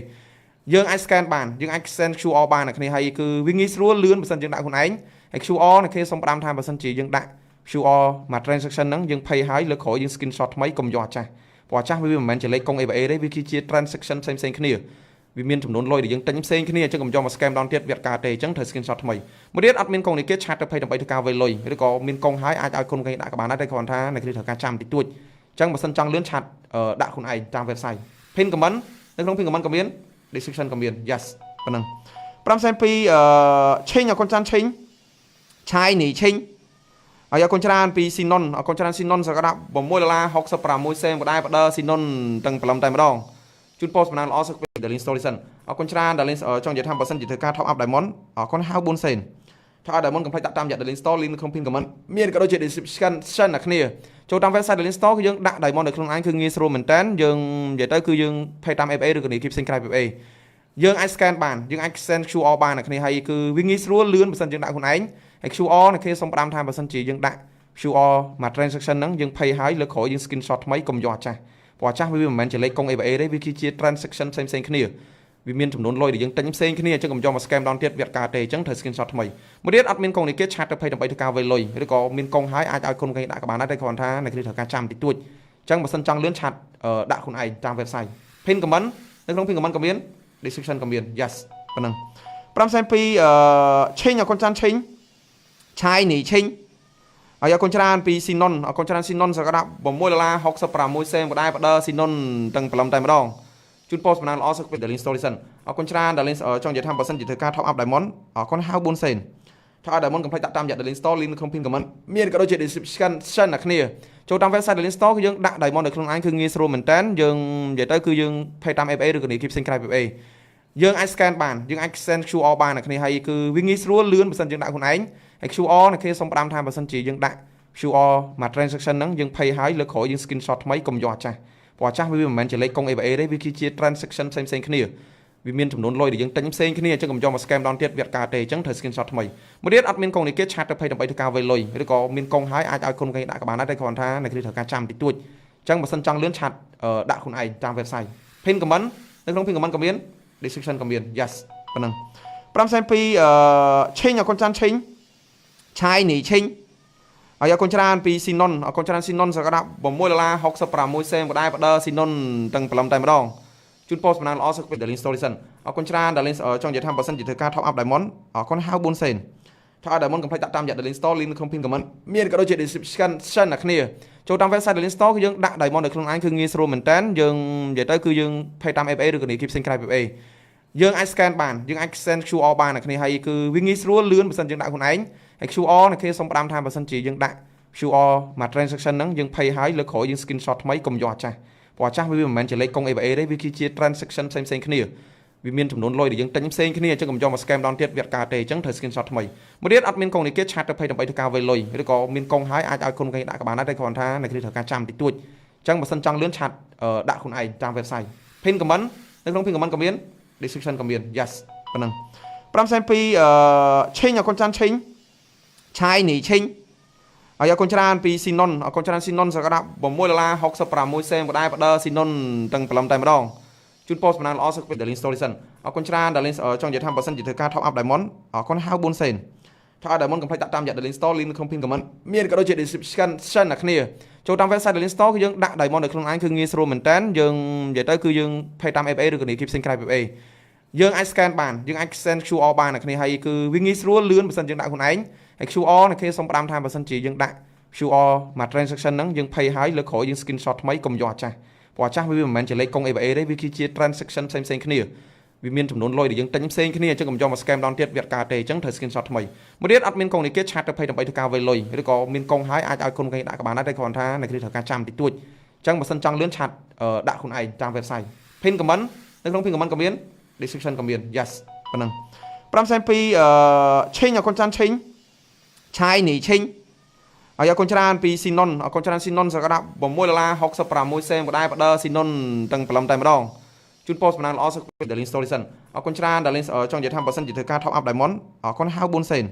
យើងអាច scan បានយើងអាច send QR បានអ្នកគ្នាហើយគឺវាងាយស្រួលលឿនបើសិនយើងដាក់ខ្លួនឯងហើយ QR អ្នកគ្នាសូមផ្ដាំថាបើសិនជាយើងដាក់ QR មក transaction ហ្នឹងយើង pay ហើយលើក្រោយយើង screenshot ថ្មីកុំយកអាចាស់ព្រោះអាចាស់វាមិនមែនជាលេខកុង ABA ទេវាគឺជា transaction ផ្សេងៗគ្នាវាមានចំនួនលុយដែលយើងទិញផ្សេងគ្នាអញ្ចឹងកុំយកមក scam ដល់ទៀតវាអត់ការទេអញ្ចឹងត្រូវ screenshot ថ្មីមួយទៀតអត់មានកុងនេះគេឆាតទៅ pay ដើម្បីធ្វើការវេលុយឬក៏មានកុងហើយអាចឲ្យគុណគេដាក់ក៏បានដែរតែគ្រាន់ថាអ្នកគ្នាត្រូវការចាំតិចតួចអញ្ចឹងបើសិនចង់លឿនឆាតដាក់ខ្លួនឯងតាម website pin comment នៅក្នុង pin comment ក៏មាន description ក៏មាន yes ប៉ុណ្ណឹង5សែន2ឆេងអរគុណចាន់ឆេងឆាយនីឆេងហើយអរគុណច្រើនពីស៊ីណុនអរគុណច្រើនស៊ីណុនសក្តា$6.66សេនបណ្ដាបដស៊ីណុនទាំងព្រលឹមតែម្ដងជូនពោសំណាងល្អសុខភាព Darlin Solution អរគុណច្រើន Darlin ចង់និយាយថាបើសិនជាធ្វើការ top up Diamond អរគុណហៅ4សេនថា Diamond កុំភ្លេចដាក់តាមរយៈ Darlin Store link នៅក្នុង pin comment មានក៏ដូចជា description អ្នកគ្នាចូលតាម website Darlin Store គឺយើងដាក់ Diamond នៅក្នុងឯងគឺងាយស្រួលមែនតើយើងនិយាយទៅគឺយើង pay តាម FA ឬក៏ keep ផ្សេងក្រៅ FA យើងអាច scan បានយើងអាច send QR បានអ្នកគ្នាហើយគឺវាងាយស្រួលលឿនបើសិនយើងដាក់ខ្លួនឯងហើយ QR អ្នកគ្នាសូមផ្ដាំថាបើសិនជាយើងដាក់ QR មក transaction ហ្នឹងយើង pay ហើយលើក្រោយយើង screenshot ថ្មីកុំយកអាចាស់ព្រោះអាចាស់វាមិនមែនជាលេខកុង ABA ទេវាគឺជា transaction ផ្សេងៗគ្នាវាមានចំនួនលុយដែលយើងទិញផ្សេងគ្នាអញ្ចឹងកុំយកមក scam ដល់ទៀតវាអត់ការទេអញ្ចឹងត្រូវ screenshot ថ្មីមួយទៀតអត់មានកុងនេះគេឆាតទៅ pay ដើម្បីធ្វើការវេលុយឬក៏មានកុងហើយអាចឲ្យគុណគេដាក់ក៏បានដែរតែគ្រាន់ថាអ្នកគ្នាត្រូវការចាំតិចតួចអញ្ចឹងបើសិនចង់លឿនឆាតដាក់ខ្លួនឯងតាម website pin comment នៅក្នុង pin comment ក៏មាន description ក៏មាន yes ប៉ុណ្ណឹង5សែន2ឆេងអរគុណចាន់ឆេងឆាយនីឆេងហ ហើយអរគុណច្រើនពីស៊ីណុនអរគុណច្រើនស៊ីណុនសក្តា$6.66សេនក៏ដែរបដស៊ីណុនទាំងព្រលឹមតែម្ដងជូនពោសបណ្ដាល្អសុខពី Darling Story សិនអរគុណច្រើន Darling ចង់និយាយថាបើសិនជាធ្វើការ top up Diamond អរគុណហៅ4សេនថា Diamond កុំភ្លេចដាក់តាមរយៈ Darling Store link នៅក្នុង pin comment មានក៏ដូចជា description អ្នកគ្នាចូលតាម website Darling Store គឺយើងដាក់ Diamond នៅក្នុងឯងគឺងាយស្រួលមែនតើយើងនិយាយទៅគឺយើង pay តាម FA ឬក៏នេះ keep ផ្សេងក្រៅ FA យើងអាច scan បានយើងអាច send QR បានអ្នកគ្នាហើយគឺវាងាយស្រួលលឿនបើសិនយើងដាក់ខ្លួនឯងហើយ QR អ្នកគ្នាសូមផ្ដាំថាបើសិនជាយើងដាក់ QR មក transaction ហ្នឹងយើង pay ហើយលើក្រោយយើង screenshot ថ្មីកុំយកអាចាស់ព្រោះអាចាស់វាមិនមែនជាលេខកុង ABA ទេវាគឺជា transaction ផ្សេងៗគ្នាវាមានចំនួនលុយដែលយើងទិញផ្សេងគ្នាអញ្ចឹងកុំយកមក scam ដល់ទៀតវាអត់ការទេអញ្ចឹងត្រូវ screenshot ថ្មីមួយទៀតអត់មានកុងនេះគេឆាតទៅ pay ដើម្បីធ្វើការវេលុយឬក៏មានកុងហើយអាចឲ្យគុណគេដាក់ក៏បានដែរតែគ្រាន់ថាអ្នកគ្នាត្រូវការចាំតិចតួចអញ្ចឹងបើសិនចង់លឿនឆាតដាក់ខ្លួនឯងតាម website pin comment នៅក្នុង pin comment ក៏មាន description ក៏មាន yes ប៉ុណ្ណឹង5.2ឆេងអរគុណចាន់ឆេងឆាយនេះឆេងហើយអរគុណច្រើនពីស៊ីណុនអរគុណច្រើនស៊ីណុនសក្តា$6.66សេនក៏ដែរបដស៊ីណុនទាំងព្រលឹមតែម្ដងជូនពោសបណ្ដាល្អសុខពី Darling Story សិនអរគុណច្រើន Darling ចង់និយាយថាបើសិនជាធ្វើការ top up Diamond អរគុណហៅ4សេនថា Diamond កុំភ្លេចដាក់តាមរយៈ Darling Store link នៅក្នុង pin comment មានក៏ដូចជា description អ្នកគ្នាចូលតាម website Darling Store គឺយើងដាក់ Diamond នៅក្នុងឯងគឺងាយស្រួលមែនតើយើងនិយាយទៅគឺយើង pay តាម FA ឬក៏នេះ keep ផ្សេងក្រៅ FA យើងអាច scan បានយើងអាច send QR បានអ្នកគ្នាហើយគឺវាងាយស្រួលលឿនបើសិនយើងដាក់ខ្លួនឯងហើយ QR អ្នកគ្នាសូមផ្ដាំថាបើសិនជាយើងដាក់ QR មក transaction ហ្នឹងយើង pay ហើយលើក្រោយយើង screenshot ថ្មីកុំយកអាចាស់ព្រោះអាចាស់វាមិនមែនជាលេខកុង ABA ទេវាគឺជា transaction ផ្សេងៗគ្នាវាមានចំនួនលុយដែលយើងទិញផ្សេងគ្នាអញ្ចឹងកុំយកមក scam ដល់ទៀតវាអត់ការទេអញ្ចឹងត្រូវ screenshot ថ្មីមួយទៀតអត់មានកុងនេះគេឆាតទៅ pay ដើម្បីធ្វើការវេលុយឬក៏មានកុងហើយអាចឲ្យគុណគេដាក់ក៏បានដែរតែគ្រាន់ថាអ្នកគ្នាត្រូវការចាំតិចតួចអញ្ចឹងបើសិនចង់លឿនឆាតដាក់ខ្លួនឯងតាម website pin comment នៅក្នុង pin comment ក៏មាន description ក៏មាន yes ប៉ុណ្ណឹង5.2ឆេងអរគុណចាន់ឆេងឆាយនេះឆេងហើយអរគុណច្រើនពីស៊ីណុនអរគុណច្រើនស៊ីណុនសក្តា$6.66សេនក៏ដែរបដស៊ីណុនទាំងព្រលឹមតែម្ដងជូនពោសបណ្ដាល្អសុខពី Darling Story សិនអរគុណច្រើន Darling ចង់និយាយថាបើសិនជាធ្វើការ top up Diamond អរគុណហៅ4សេនថា Diamond កុំភ្លេចដាក់តាមរយៈ Darling Store link នៅក្នុង pin comment មានក៏ដូចជា description អ្នកគ្នាចូលតាម website Darling Store គឺយើងដាក់ Diamond នៅក្នុងឯងគឺងាយស្រួលមែនតើយើងនិយាយទៅគឺយើង pay តាម FA ឬក៏នេះ keep ផ្សេងក្រៅ FA យើងអាច scan បានយើងអាច send QR បានអ្នកគ្នាហើយគឺវាងាយស្រួលលឿនបើសិនយើងដាក់ខ្លួនឯងហើយ QR អ្នកគ្នាសូមផ្ដាំថាបើសិនជាយើងដាក់ QR មក transaction ហ្នឹងយើង pay ហើយលើក្រោយយើង screenshot ថ្មីកុំយកអាចាស់ព្រោះអាចាស់វាមិនមែនជាលេខកុង ABA ទេវាគឺជា transaction ផ្សេងៗគ្នាវាមានចំនួនលុយដែលយើងទិញផ្សេងគ្នាអញ្ចឹងកុំយកមក scam ដល់ទៀតវាអត់ការទេអញ្ចឹងត្រូវ screenshot ថ្មីមួយទៀតអត់មានកុងនេះគេឆាតទៅ pay ដើម្បីធ្វើការវេលុយឬក៏មានកុងហើយអាចឲ្យគុណគេដាក់ក៏បានដែរតែគ្រាន់ថាអ្នកគ្នាត្រូវការចាំតិចតួចអញ្ចឹងបើសិនចង់លឿនឆាតដាក់ខ្លួនឯងតាម website pin comment នៅក្នុង pin comment ក៏មាន description ក៏មាន yes ប៉ុណ្ណឹង5.2ឆេងអរគុណចាន់ឆេងឆាយនេះឆេងហើយអរគុណច្រើនពីស៊ីណុនអរគុណច្រើនស៊ីណុនសក្តា$6.66សេនក៏ដែរបដស៊ីណុនទាំងព្រលឹមតែម្ដងជូនពោសបណ្ដាល្អសុខពី Darling Story សិនអរគុណច្រើន Darling ចង់និយាយថាបើសិនជាធ្វើការ top up Diamond អរគុណហៅ4សេន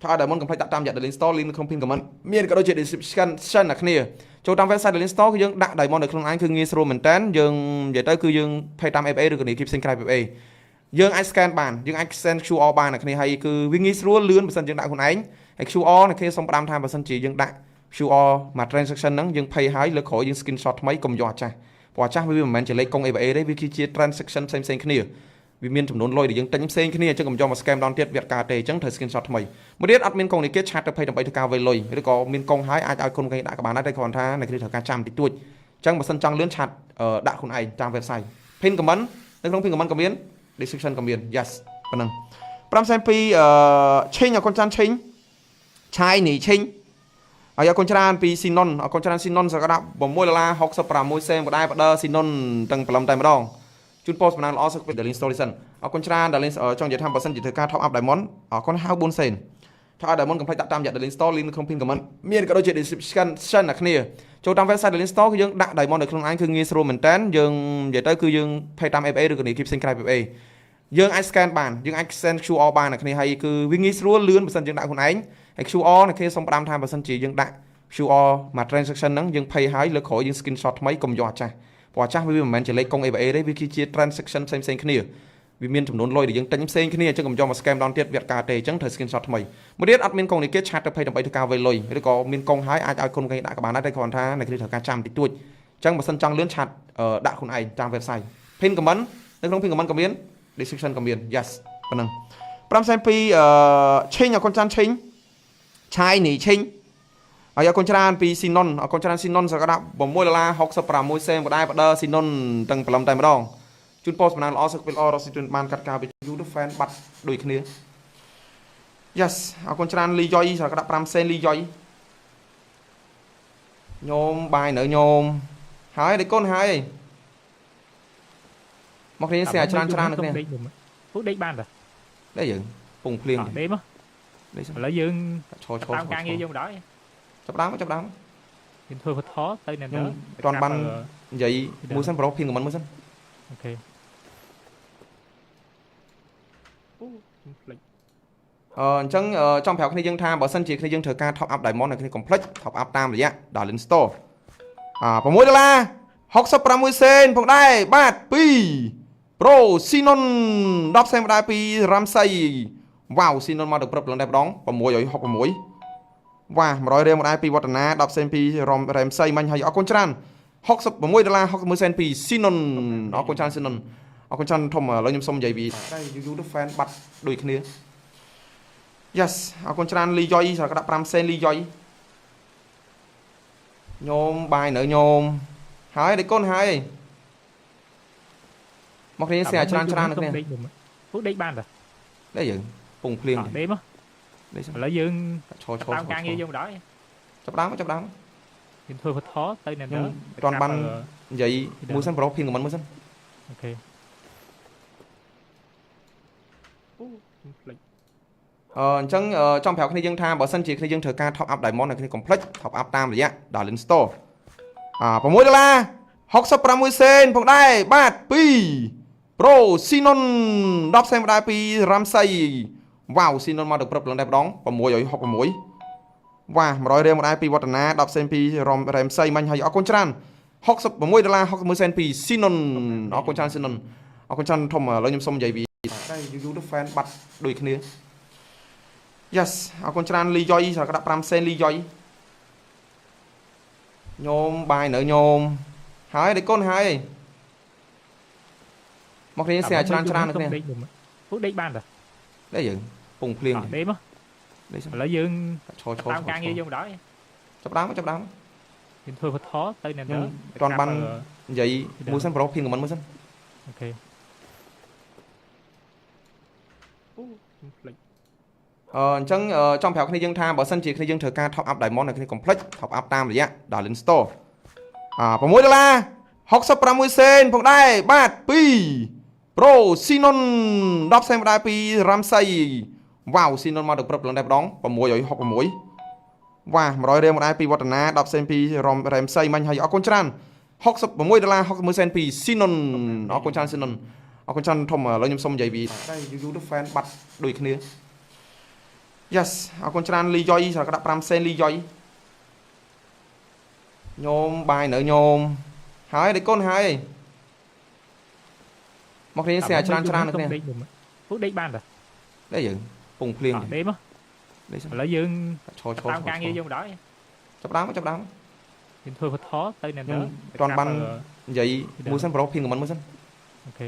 ថា Diamond កុំភ្លេចដាក់តាមរយៈ Darling Store link នៅក្នុង pin comment មានក៏ដូចជា description អ្នកគ្នាចូលតាម website Darling Store គឺយើងដាក់ Diamond នៅក្នុងឯងគឺងាយស្រួលមែនតើយើងនិយាយទៅគឺយើង pay តាម FA ឬក៏នេះ keep ផ្សេងក្រៅ FA យើងអាច scan បានយើងអាច send QR បានអ្នកគ្នាហើយគឺវាងាយស្រួលលឿនបើសិនយើងដាក់ខ្លួនឯងហើយ QR អ្នកគ្នាសូមផ្ដាំថាបើសិនជាយើងដាក់ QR មក transaction ហ្នឹងយើង pay ហើយលើក្រោយយើង screenshot ថ្មីកុំយកអាចាស់ព្រោះអាចាស់វាមិនមែនជាលេខកុង ABA ទេវាគឺជា transaction ផ្សេងៗគ្នាវាមានចំនួនលុយដែលយើងទិញផ្សេងគ្នាអញ្ចឹងកុំយកមក scam ដល់ទៀតវាអត់ការទេអញ្ចឹងត្រូវ screenshot ថ្មីមួយទៀតអត់មានកុងនេះគេឆាតទៅ pay ដើម្បីធ្វើការវេលុយឬក៏មានកុងហើយអាចឲ្យគុណគេដាក់ក៏បានដែរតែគ្រាន់ថាអ្នកគ្នាត្រូវការចាំតិចតួចអញ្ចឹងបើសិនចង់លឿនឆាតដាក់ខ្លួនឯងតាម website pin comment នៅក្នុង pin comment ក៏មាន description ក៏មាន yes ប៉ុណ្ណឹង5.2ឆេងអរគុណចាន់ឆេងឆាយនេះឆេងហើយអរគុណច្រើនពីស៊ីណុនអរគុណច្រើនស៊ីណុនសក្តា$6.66សេនក៏ដែរបដស៊ីណុនទាំងព្រលឹមតែម្ដងជូនពោសបណ្ដាល្អសុខពី Darling Story សិនអរគុណច្រើន Darling ចង់និយាយថាបើសិនជាធ្វើការ top up Diamond អរគុណហៅ4សេនថា Diamond កុំភ្លេចដាក់តាមរយៈ Darling Store link នៅក្នុង pin comment មានក៏ដូចជា description អ្នកគ្នាចូលតាម website Darling Store គឺយើងដាក់ Diamond នៅក្នុងឯងគឺងាយស្រួលមែនតើយើងនិយាយទៅគឺយើង pay តាម FA ឬក៏នេះ keep ផ្សេងក្រៅ FA យើងអាច scan បានយើងអាច send QR បានអ្នកគ្នាហើយគឺវាងាយស្រួលលឿនបើសិនយើងដាក់ខ្លួនឯងហើយ QR អ្នកគ្នាសូមផ្ដាំថាបើសិនជាយើងដាក់ QR មក transaction ហ្នឹងយើង pay ហើយលើក្រោយយើង screenshot ថ្មីកុំយកអាចាស់ព្រោះអាចាស់វាមិនមែនជាលេខកុង ABA ទេវាគឺជា transaction ផ្សេងៗគ្នាវាមានចំនួនលុយដែលយើងទិញផ្សេងគ្នាអញ្ចឹងកុំយកមក scam ដល់ទៀតវាអត់ការទេអញ្ចឹងត្រូវ screenshot ថ្មីមួយទៀតអត់មានកុងនេះគេឆាតទៅ pay ដើម្បីធ្វើការវេលុយឬក៏មានកុងហើយអាចឲ្យគុណគេដាក់ក៏បានដែរតែគ្រាន់ថាអ្នកគ្នាត្រូវការចាំតិចតួចអញ្ចឹងបើសិនចង់លឿនឆាតដាក់ខ្លួនឯងតាម website pin comment នៅក្នុង pin comment ក៏មាន description ក៏មាន yes ប៉ុណ្ណឹង5.2ឆេងអរគុណចាន់ឆេងឆាយនេះឆេង ហើយអរគុណច្រើនពីស៊ីណុនអរគុណច្រើនស៊ីណុនសក្តា$6.66សេនបណ្ដាបដឺស៊ីណុនទាំងព្រលឹមតែម្ដងជូនពរសំណាងល្អសុខភាពល្អរកស៊ីទុនបានកាត់ការពី YouTube fan បាត់ដូចគ្នា Yes អរគុណច្រើនលីយ៉ុយសក្តា5សេនលីយ៉ុយញោមបាយនៅញោមហើយដេកកូនហើយមកគ្នាស្អាច្រើននៅគ្នា ពុះដេកបានតា đấy dựng cùng phliêng đếm á lấy dương tam ca nghe vô đó chấp đám nhìn thôi phải khó tay này nữa toàn ban vậy mua sắm pro phiên của mình mua sắm ok chẳng trong phèo cái này dân tham bảo sân chỉ cái này dân thời ca top up đại món này cái complex top up tam rồi á đảo lên store và mỗi $60 sen phong đây bát pi Pro Sinon 10សេនបណ្ដាពីរ៉ាំសៃវ៉ាវ Sinon មកទៅព្រឹបឡើងតែម្ដង666វ៉ា100រៀលមកដែរពីវឌ្ឍនា10សេនពីរ៉ាំសៃមាញ់ហើយអរគុណច្រើន$66 សេនពី Sinon អរគុណច្រើន Sinon អរគុណច្រើនធំឥឡូវខ្ញុំសុំនិយាយពីតែ YouTube fan បាត់ដូចគ្នា Yes អរគុណច្រើនលីយ៉ុយសក្តា5សេនលីយ៉ុយញោមបាយនៅញោមហើយដេកកូនហើយមកគ្នាស្អាច្រើននៅគ្នា ពុះដេកបានតា đấy dựng cùng phliêng đếm á lấy dương tam ca nghe vô đó chấp đám nhìn thôi phải khó tay này nữa toàn ban vậy mua sắm pro phiên của mình mua sắm ok chẳng trong phèo cái này dân tham bảo sân chỉ cái này dân thời ca top up đại món này cái complex top up tam rồi á đảo lên store $6.60សេនផងដែរបាទពី Pro Sinon 10សេនបណ្ដាពីរ៉ាំសៃវ៉ាវ Sinon មកទៅព្រឹបឡើងតែម្ដង666វ៉ា100រៀលមកដែរពីវឌ្ឍនា10សេនពីរ៉ាំសៃមាញ់ហើយអរគុណច្រើន$66.66សេនពី Sinon អរគុណច្រើន Sinon អរគុណច្រើនធំឥឡូវខ្ញុំសុំនិយាយពីតែ YouTube fan បាត់ដូចគ្នា Yes អរគុណច្រើនលីយ៉ុយសក្តា5សេនលីយ៉ុយញោមបាយនៅញោមហើយដេកកូនហើយមកគ្នាស្អាច្រើននៅគ្នា ពុះដេកបានតា đấy dựng cùng phliêng đếm á lấy dương tam ca nghe vô đó chấp đám nhìn thôi phải khó tay này nữa toàn ban vậy mua sắm pro phiên của mình mua sắm ok chẳng trong phèo cái này dân tham bảo sân chỉ cái này dân thời ca top up đại món này cái complex top up tam rồi á đảo lên store và mỗi $60 សេនផងដែរបាទពី Pro Sinon 10សេនបណ្ដាពីរ៉ាំសៃវ៉ាវ Sinon មកទៅព្រឹបឡើងតែម្ដង666វ៉ា100រៀលមកដែរពីវឌ្ឍនា10សេនពីរ៉ាំសៃមាញ់ហើយអរគុណច្រើន$66.66សេនពី Sinon អរគុណច្រើន Sinon អរគុណច្រើនធំឥឡូវខ្ញុំសុំនិយាយពីតែ YouTube fan បាត់ដូចគ្នា Yes អរគុណច្រើនលីយ៉ុយសក្តា5សេនលីយ៉ុយញោមបាយនៅញោមហើយដេកកូនហើយមកគ្នាស្អាច្រើននៅគ្នា ពុះដេកបានតា đấy dựng cùng phliêng đếm á lấy dương tam ca nghe vô đó chấp đám nhìn thôi phải khó tay này nữa toàn ban vậy mua sắm pro phiên của mình mua sắm ok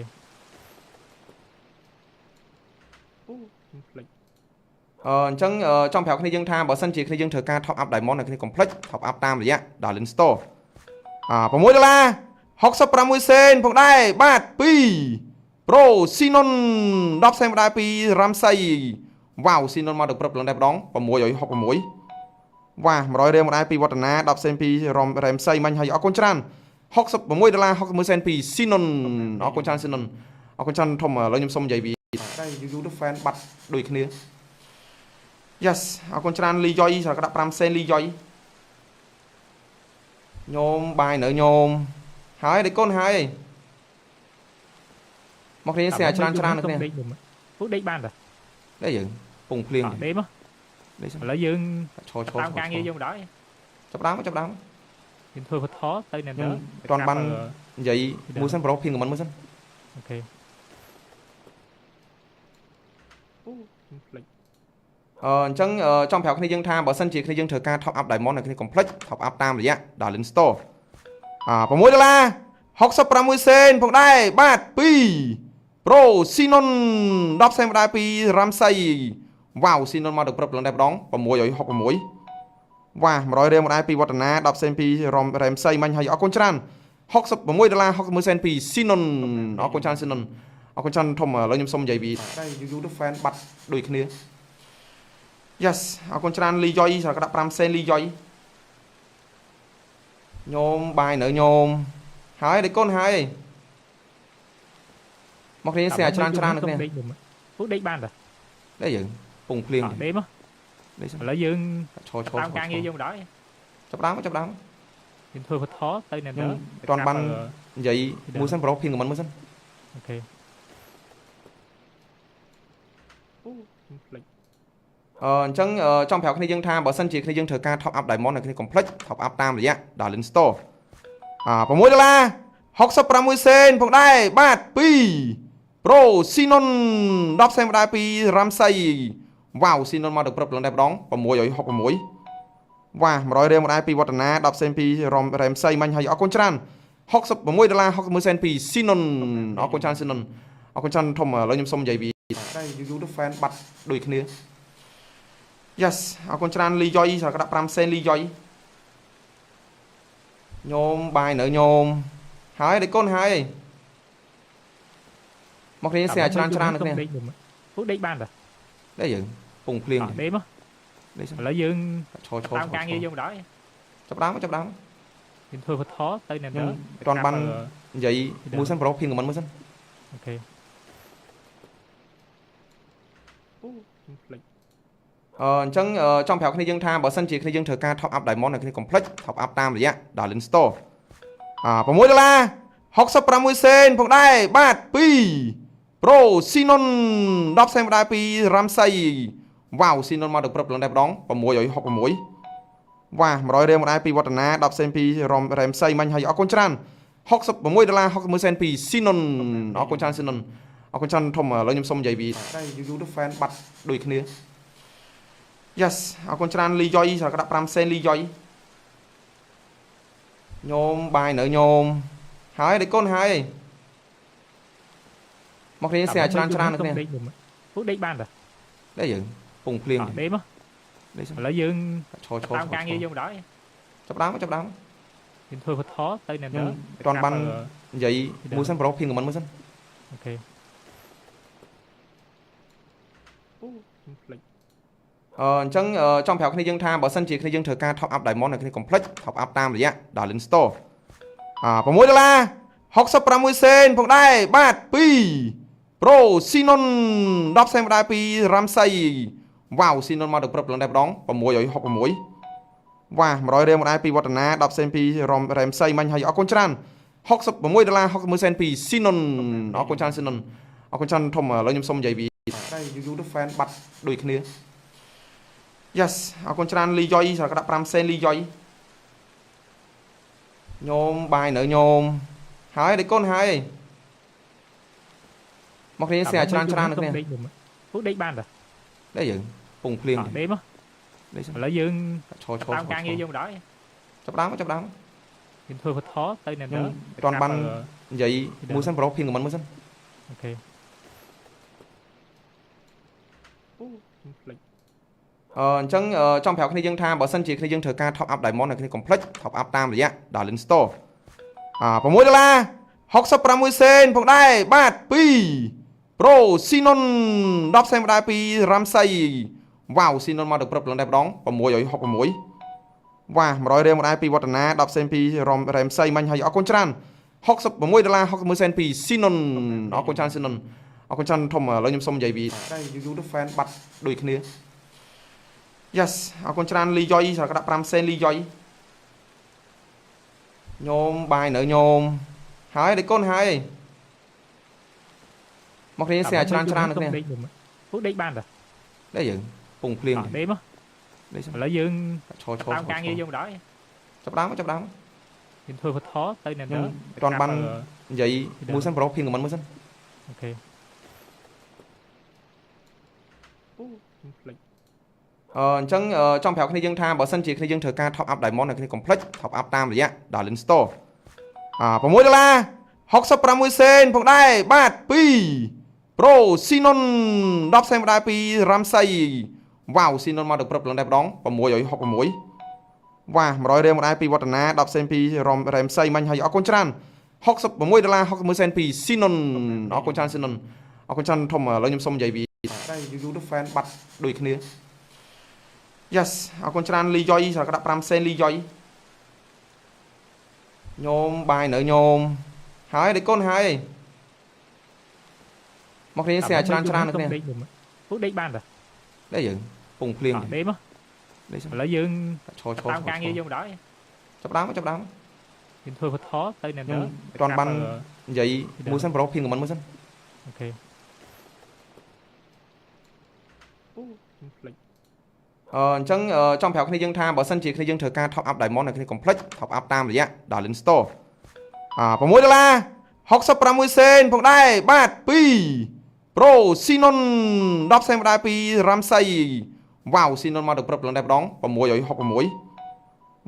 chẳng trong phèo cái này dân tham bảo sân chỉ cái này dân thời ca top up đại món này cái complex top up tam rồi á đảo lên store và mỗi $60 សេនផងដែរបាទពី Pro Sinon 10សេនបណ្ដាពីរ៉ាំសៃវ៉ាវ Sinon មកទៅព្រឹបឡើងតែម្ដង666វ៉ា100រៀលមកដែរពីវឌ្ឍនា10សេនពីរ៉ាំសៃមាញ់ហើយអរគុណច្រើន$66.66សេនពី Sinon អរគុណច្រើន Sinon អរគុណច្រើនធំឥឡូវខ្ញុំសុំនិយាយពីតែ YouTube fan បាត់ដូចគ្នា Yes អរគុណច្រើនលីយ៉ុយសក្តា5សេនលីយ៉ុយញោមបាយនៅញោមហើយដេកកូនហើយមកគ្នាស្អាច្រើននៅគ្នា ពុះដេកបានតា đấy dựng cùng phliêng đếm á lấy dương tam ca nghe vô đó chấp đám nhìn thôi phải khó tay này nữa toàn ban vậy mua sắm pro phiên của mình mua sắm ok chẳng trong phèo cái này dân tham bảo sân chỉ cái này dân thời ca top up đại món này cái complex top up tam rồi á đảo lên store và mỗi $60 សេនផងដែរបាទពី Pro Sinon 10សេនបណ្ដាពីរ៉ាំសៃវ៉ាវ Sinon មកទៅព្រឹបឡើងតែម្ដង666 វ៉ា100រៀលមកដែរពីវឌ្ឍនា10សេនពីរំរ៉េមសៃមាញ់ហើយអរគុណច្រើន$66 61សេនពីស៊ីនុនអរគុណច្រើនស៊ីនុនអរគុណច្រើនធំឥឡូវខ្ញុំសុំនិយាយពីតែយូរទៅ fan បាត់ដូចគ្នា Yes អរគុណច្រើនលីយ៉ុយស្រកដាក់5សេនលីយ៉ុយញោមបាយនៅញោមហើយដេកកូនហើយមកគ្នាស្អាច្រើននៅគ្នាពុកដេកបានតាដែរយើងពងភ្លៀងដេកមកឥឡូវយើងតាមការងារយើងបណ្ដោយចាប់ដើមយើងធ្វើវត្ថុទៅនៅនឹងអត់បាននិយាយមួយសិនប្រូភៀងខមមិនមួយសិនអូខេអញ្ចឹងចង់ប្រាប់គ្នាយើងថាបើសិនជាគ្នាយើងត្រូវការ top up diamond នៅគ្នា complete top up តាមរយៈ Darlin Store $6 66សេនផងដែរបាទ2 Pro Sinon 10សេនមកដែរពី Ramsay វ៉ាវ Sinon មកដល់ព្រឹបឡើងដែរម្ដង666វ៉ា100រៀលមកដែរពីវឌ្ឍនា10សេនពី Ramsay មាញ់ហើយអរគុណច្រើន$66 61សេនពី Sinon អរគុណច្រើន Sinon អរគុណច្រើនធំឥឡូវខ្ញុំសុំនិយាយពីតែយូរទៅ fan បាត់ដូចគ្នា Yes អរគុណច្រើនលីយ៉ុយស្រកដាក់5សេនលីយ៉ុយញោមបាយនៅញោមហើយដេកកូនហើយមកគ្នាស្អាច្រើននៅគ្នាពុកដេកបានតាដែរយើងពងភ្លៀងដេកមកឥឡូវយើងតាមការងារយើងបណ្ដោយចាប់ដើមយើងធ្វើវត្ថុទៅនៅនឹងអត់បាននិយាយមួយសិនប្រូភៀងខមមិនមួយសិនអូខេអញ្ចឹងចង់ប្រាប់គ្នាយើងថាបើសិនជាគ្នាយើងត្រូវការ top up diamond នៅគ្នា complete top up តាមរយៈ Darlin Store $6 66សេនផងដែរបាទ2 Pro Sinon 10សេនមកដែរពី Ramsay វ៉ាវ Sinon មកដល់ព្រឹបឡើងដែរម្ដង666វ៉ា100រៀលមកដែរពីវឌ្ឍនា10សេនពី Ramsay មាញ់ហើយអរគុណច្រើន$66 61សេនពី Sinon អរគុណច្រើន Sinon អរគុណច្រើនធំឥឡូវខ្ញុំសុំនិយាយពីតែយូរទៅ fan បាត់ដូចគ្នា Yes អរគុណច្រើនលីយ៉ុយស្រកដាក់5សេនលីយ៉ុយញោមបាយនៅញោមហើយដេកកូនហើយមកគ្នាស្អាច្រើននៅគ្នាពុកដេកបានតាដែរយើងពងភ្លៀងដេកមកឥឡូវយើងតាមការងារយើងបណ្ដោយចាប់ដើមយើងធ្វើវត្ថុទៅនៅនឹងអត់បាននិយាយមួយសិនប្រូភៀងខមមិនមួយសិនអូខេអញ្ចឹងចង់ប្រាប់គ្នាយើងថាបើសិនជាគ្នាយើងត្រូវការ top up diamond នៅគ្នា complete top up តាមរយៈ Darlin Store $6 66សេនផងដែរបាទ2 Pro Sinon 10សេនមកដែរពី Ramsay វ៉ាវ Sinon មកដល់ព្រឹបឡើងដែរម្ដង666វ៉ា100រៀលមកដែរពីវឌ្ឍនា10សេនពី Ramsay មាញ់ហើយអរគុណច្រើន$66 61សេនពី Sinon អរគុណច្រើន Sinon អរគុណច្រើនធំឥឡូវខ្ញុំសុំនិយាយពីតែយូរទៅ fan បាត់ដូចគ្នា Yes អរគុណច្រើនលីយ៉ុយស្រកដាក់5សេនលីយ៉ុយញោមបាយនៅញោមហើយដេកកូនហើយមកគ្នាស្អាច្រើននៅគ្នាពុកដេកបានតាដែរយើងពងភ្លៀងដេកមកឥឡូវយើងតាមការងារយើងបណ្ដោយចាប់ដើមយើងធ្វើវត្ថុទៅនៅនឹងអត់បាននិយាយមួយសិនប្រូភៀងខមមិនមួយសិនអូខេអញ្ចឹងចង់ប្រាប់គ្នាយើងថាបើសិនជាគ្នាយើងត្រូវការ top up diamond នៅគ្នា complete top up តាមរយៈ Darlin Store $6 66សេនផងដែរបាទ2 Pro Sinon 10សេនមកដែរពី Ramsay វ៉ាវ Sinon មកដល់ព្រឹបឡើងដែរម្ដង666វ៉ា100រៀលមកដែរពីវឌ្ឍនា10សេនពី Ramsay មាញ់ហើយអរគុណច្រើន$66 61សេនពី Sinon អរគុណច្រើន Sinon អរគុណច្រើនធំឥឡូវខ្ញុំសុំនិយាយពីតែយូរទៅ fan បាត់ដូចគ្នា Yes អរគុណច្រើនលីយ៉ុយស្រកដាក់5សេនលីយ៉ុយញោមបាយនៅញោមហើយដេកកូនហើយមកគ្នាស្អាច្រើននៅគ្នាពុកដេកបានតាដែរយើងពងភ្លៀងដេកមកឥឡូវយើងតាមការងារយើងបណ្ដោយចាប់ដើមយើងធ្វើវត្ថុទៅនៅនឹងអត់បាននិយាយមួយសិនប្រូភៀងខមមិនមួយសិនអូខេអញ្ចឹងចង់ប្រាប់គ្នាយើងថាបើសិនជាគ្នាយើងត្រូវការ top up diamond នៅគ្នា complete top up តាមរយៈ Darlin Store $6 66សេនផងដែរបាទ2 Pro Sinon 10សេនមកដែរពី Ramsay វ៉ាវ Sinon មកដល់ព្រឹបឡើងដែរម្ដង666 Wow, mà rồi đây một IP vật na đọc sen pi rom rem say manh hay ở con tràn $60 60 sen pi Sinon ở con tràn Sinon ở con tràn thông mà lấy nhôm sông dày vì đây YouTube fan bắt đuổi kia yes ở con tràn ly joy rồi các đập sen ly joy nhôm bài nữa nhôm hái để con hái một khi xe tràn tràn được nè phút đấy ban rồi đấy dựng cùng liền đếm á lấy dương tao càng như dùng đó chấp đám thôi khó tay này nữa toàn ban vậy mua sân pro phiên của mình mua sân ok chẳng trong phèo khi dân tha bảo sân chỉ khi dân thời ca top up diamond này khi complex top up tam rồi á đảo lên store và mỗi $60 sen ผมได้บาทปี pro Sinon 10 sen ได้ปี Ramsay ว้าว Sinon มาđược ปรับลงได้บ้องผมมวยอยู่6ผมมวย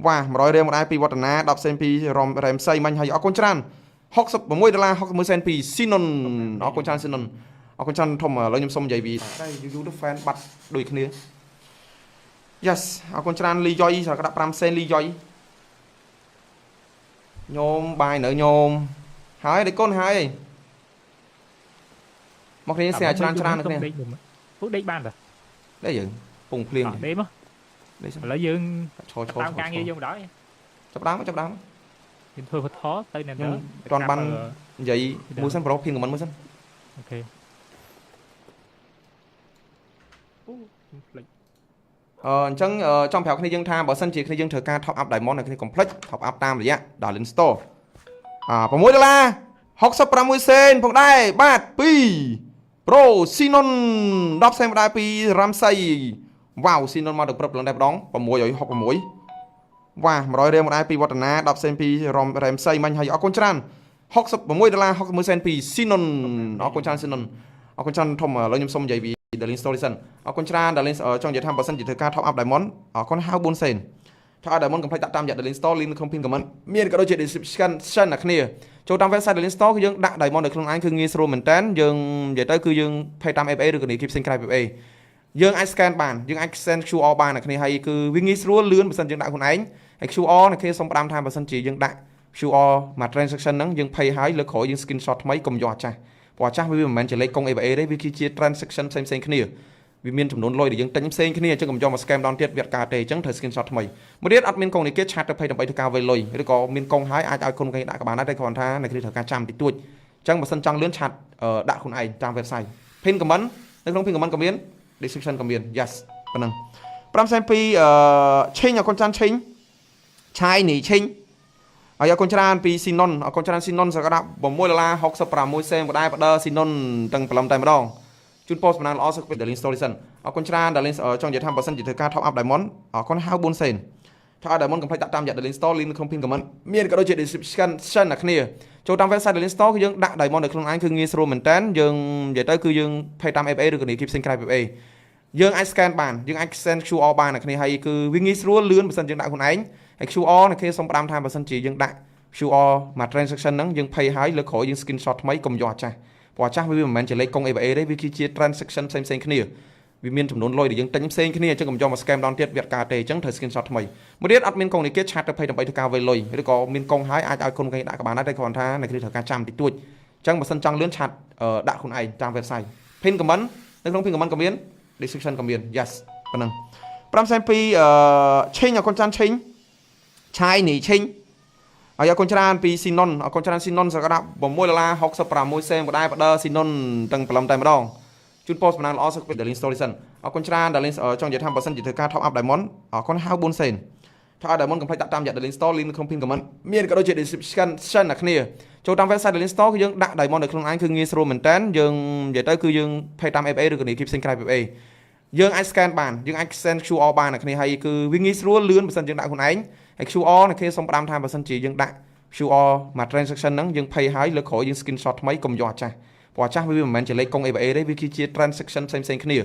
ว้ามาrồi đây một IP วัฒนา10 sen ปี Ramsay มันให้เอาคนชนะ$60 60 sen ปี Sinon เอาคนชนะ Sinon เอาคนชนะทมแล้วยมสมใหญ่บีได้ YouTube fan บัดดุยគ្នា yes เอาคนชนะลีจอยrồi các đập 5 sen ลีจอยnhôm bài nữa nhôm hái để con hái một khi xe tràn được nè phút đấy ban rồi đấy dựng cùng liền đếm á lấy dương tao càng như dùng đó chấp đám thôi khó tay này nữa toàn ban vậy mua sân pro phiên của mình mua sân ok chẳng trong phèo khi dân tha bảo sân chỉ khi dân thời ca top up diamond này khi complex top up tam rồi á đảo lên store và mỗi $60 sen ผมได้บาทปี pro Sinon 10 sen ได้ปี Ramsay ว้าว Sinon มาđược ปรับลงได้บ้องผมมวยอยู่6ผมมวยว้ามาrồi đây một IP วัฒนา10 sen ปี Ramsay มันให้เอาคนชนะ$60 60 sen ปี Sinon เอาคนชนะ Sinon เอาคนชนะทมแล้วยมสมใหญ่บีเดลินสโตริสันเอาคนชนะเดลินtrong giờ tham bảo sân chỉ thời ca top up diamond ở con 24 sen ถ้า diamond កំ plek ដាក់តាមរយៈ Daily Store link នៅក្នុង pin comment មានក៏ដូចជា description អ្នកគ្នាចូលតាម website Daily Store គឺយើងដាក់ diamond នៅក្នុងឯងគឺងាយស្រួលមែនតើយើងនិយាយទៅគឺយើង pay តាម FA ឬក៏ keep ផ្សេងក្រៅ FA យើងអាច scan បានយើងអាច send QR បានអ្នកគ្នាហើយគឺវាងាយស្រួលលឿនបើសិនយើងដាក់ខ្លួនឯងហើយ QR អ្នកគ្នាសូមផ្ដាំថាបើសិនជាយើងដាក់ QR មក transaction ហ្នឹងយើង pay ហើយលើក្រោយយើង screenshot ថ្មីកុំយកអាចាស់ព្រោះអាចាស់វាមិនមែនជាលេខកុង FA ទេវាគឺជា transaction ផ្សេងៗគ្នាវាមានចំនួនលុយដែលយើងទិញផ្សេងគ្នាអញ្ចឹងកុំយកមក scam ដល់ទៀតវាអត់ការទេអញ្ចឹងត្រូវ screenshot ថ្មីមួយទៀតអត់មានកុងនេះគេឆាតទៅភ័យដើម្បីធ្វើការវេលុយឬក៏មានកុងហើយអាចឲ្យគុណគេដាក់ក៏បានដែរតែគ្រាន់ថាអ្នកគ្នាត្រូវការចាំតិចតួចអញ្ចឹងបើសិនចង់លឿនឆាតដាក់ខ្លួនឯងតាម website pin comment នៅក្នុង pin comment ក៏មាន description ក៏មាន yes ប៉ុណ្ណឹង5 sen ពីឆេងអកូនចាន់ឆេងឆាយនេះឆេងហើយអកូនច្រើនពី Sinon អកូនច្រើន Sinon សក្តា$6 66 sen បដែរបដ Sinon ទាំងព្រលឹមតែម្ដងជូន post បណ្ដាល្អសុខពី Daily Story សិនអរគុណច្រើន Daily ចង់និយាយថាបើសិនជាធ្វើការ top up diamond អរគុណ54 sen ถ้า diamond កំ plek ដាក់តាមរយៈ Daily Store link នៅក្នុង pin comment មានក៏ដូចជា description អ្នកគ្នាចូលតាម website Daily Store គឺយើងដាក់ diamond នៅក្នុងឯងគឺងាយស្រួលមែនតើយើងនិយាយទៅគឺយើង pay តាម FA ឬក៏ keep ផ្សេងក្រៅ FA យើងអាច scan បានយើងអាច send QR បានអ្នកគ្នាហើយគឺវាងាយស្រួលលឿនបើសិនយើងដាក់ខ្លួនឯងហើយ QR អ្នកគ្នាសូមផ្ដាំថាបើសិនជាយើងដាក់ QR មក transaction ហ្នឹងយើង pay ហើយលើក្រោយយើង screenshot ថ្មីកុំយកអាចាស់ព្រោះអាចាស់វាមិនមែនជាលេខកុង FA ទេវាគឺជា transaction ផ្សេងៗគ្នាវាមានចំនួនលុយដែលយើងទិញផ្សេងគ្នាអញ្ចឹងកុំយកមក scam ដល់ទៀតវាអត់ការទេអញ្ចឹងត្រូវ screenshot ថ្មីមួយទៀតអត់មានកុងនេះគេឆាតទៅភ័យដើម្បីធ្វើការវេលុយឬក៏មានកុងហើយអាចឲ្យគុណគេដាក់ក៏បានដែរតែគ្រាន់ថាអ្នកគ្នាត្រូវការចាំតិចតួចអញ្ចឹងបើសិនចង់លឿនឆាតដាក់ខ្លួនឯងតាម website pin comment នៅក្នុង pin comment ក៏មាន description ក៏មាន yes ប៉ុណ្ណឹង5 sen ពីឆេងអកូនចាន់ឆេងឆាយនេះឆេងហើយអកូនច្រើនពី Sinon អកូនច្រើន Sinon សក្តា$6 66 sen បដែរបដ Sinon ទាំងព្រលឹមតែម្ដងជូន post បណ្ដាល្អសុខពី Daily Story សិនអរគុណច្រើន Daily ចង់និយាយថាបើសិនជាធ្វើការ top up diamond អរគុណ54 sen ถ้า diamond កំ plek ដាក់តាមរយៈ Daily Store link នៅក្នុង pin comment មានក៏ដូចជា description អ្នកគ្នាចូលតាម website Daily Store គឺយើងដាក់ diamond នៅក្នុងឯងគឺងាយស្រួលមែនតើយើងនិយាយទៅគឺយើង pay តាម FA ឬក៏ keep ផ្សេងក្រៅ FA យើងអាច scan បានយើងអាច send QR បានអ្នកគ្នាហើយគឺវាងាយស្រួលលឿនបើសិនយើងដាក់ខ្លួនឯងហើយ QR អ្នកគ្នាសូមផ្ដាំថាបើសិនជាយើងដាក់ QR មក transaction ហ្នឹងយើង pay ហើយលើក្រោយយើង screenshot ថ្មីកុំយកអាចាស់ព្រោះអាចាស់វាមិនមែនជាលេខកុង FA ទេវាគឺជា transaction ផ្សេងៗគ្នា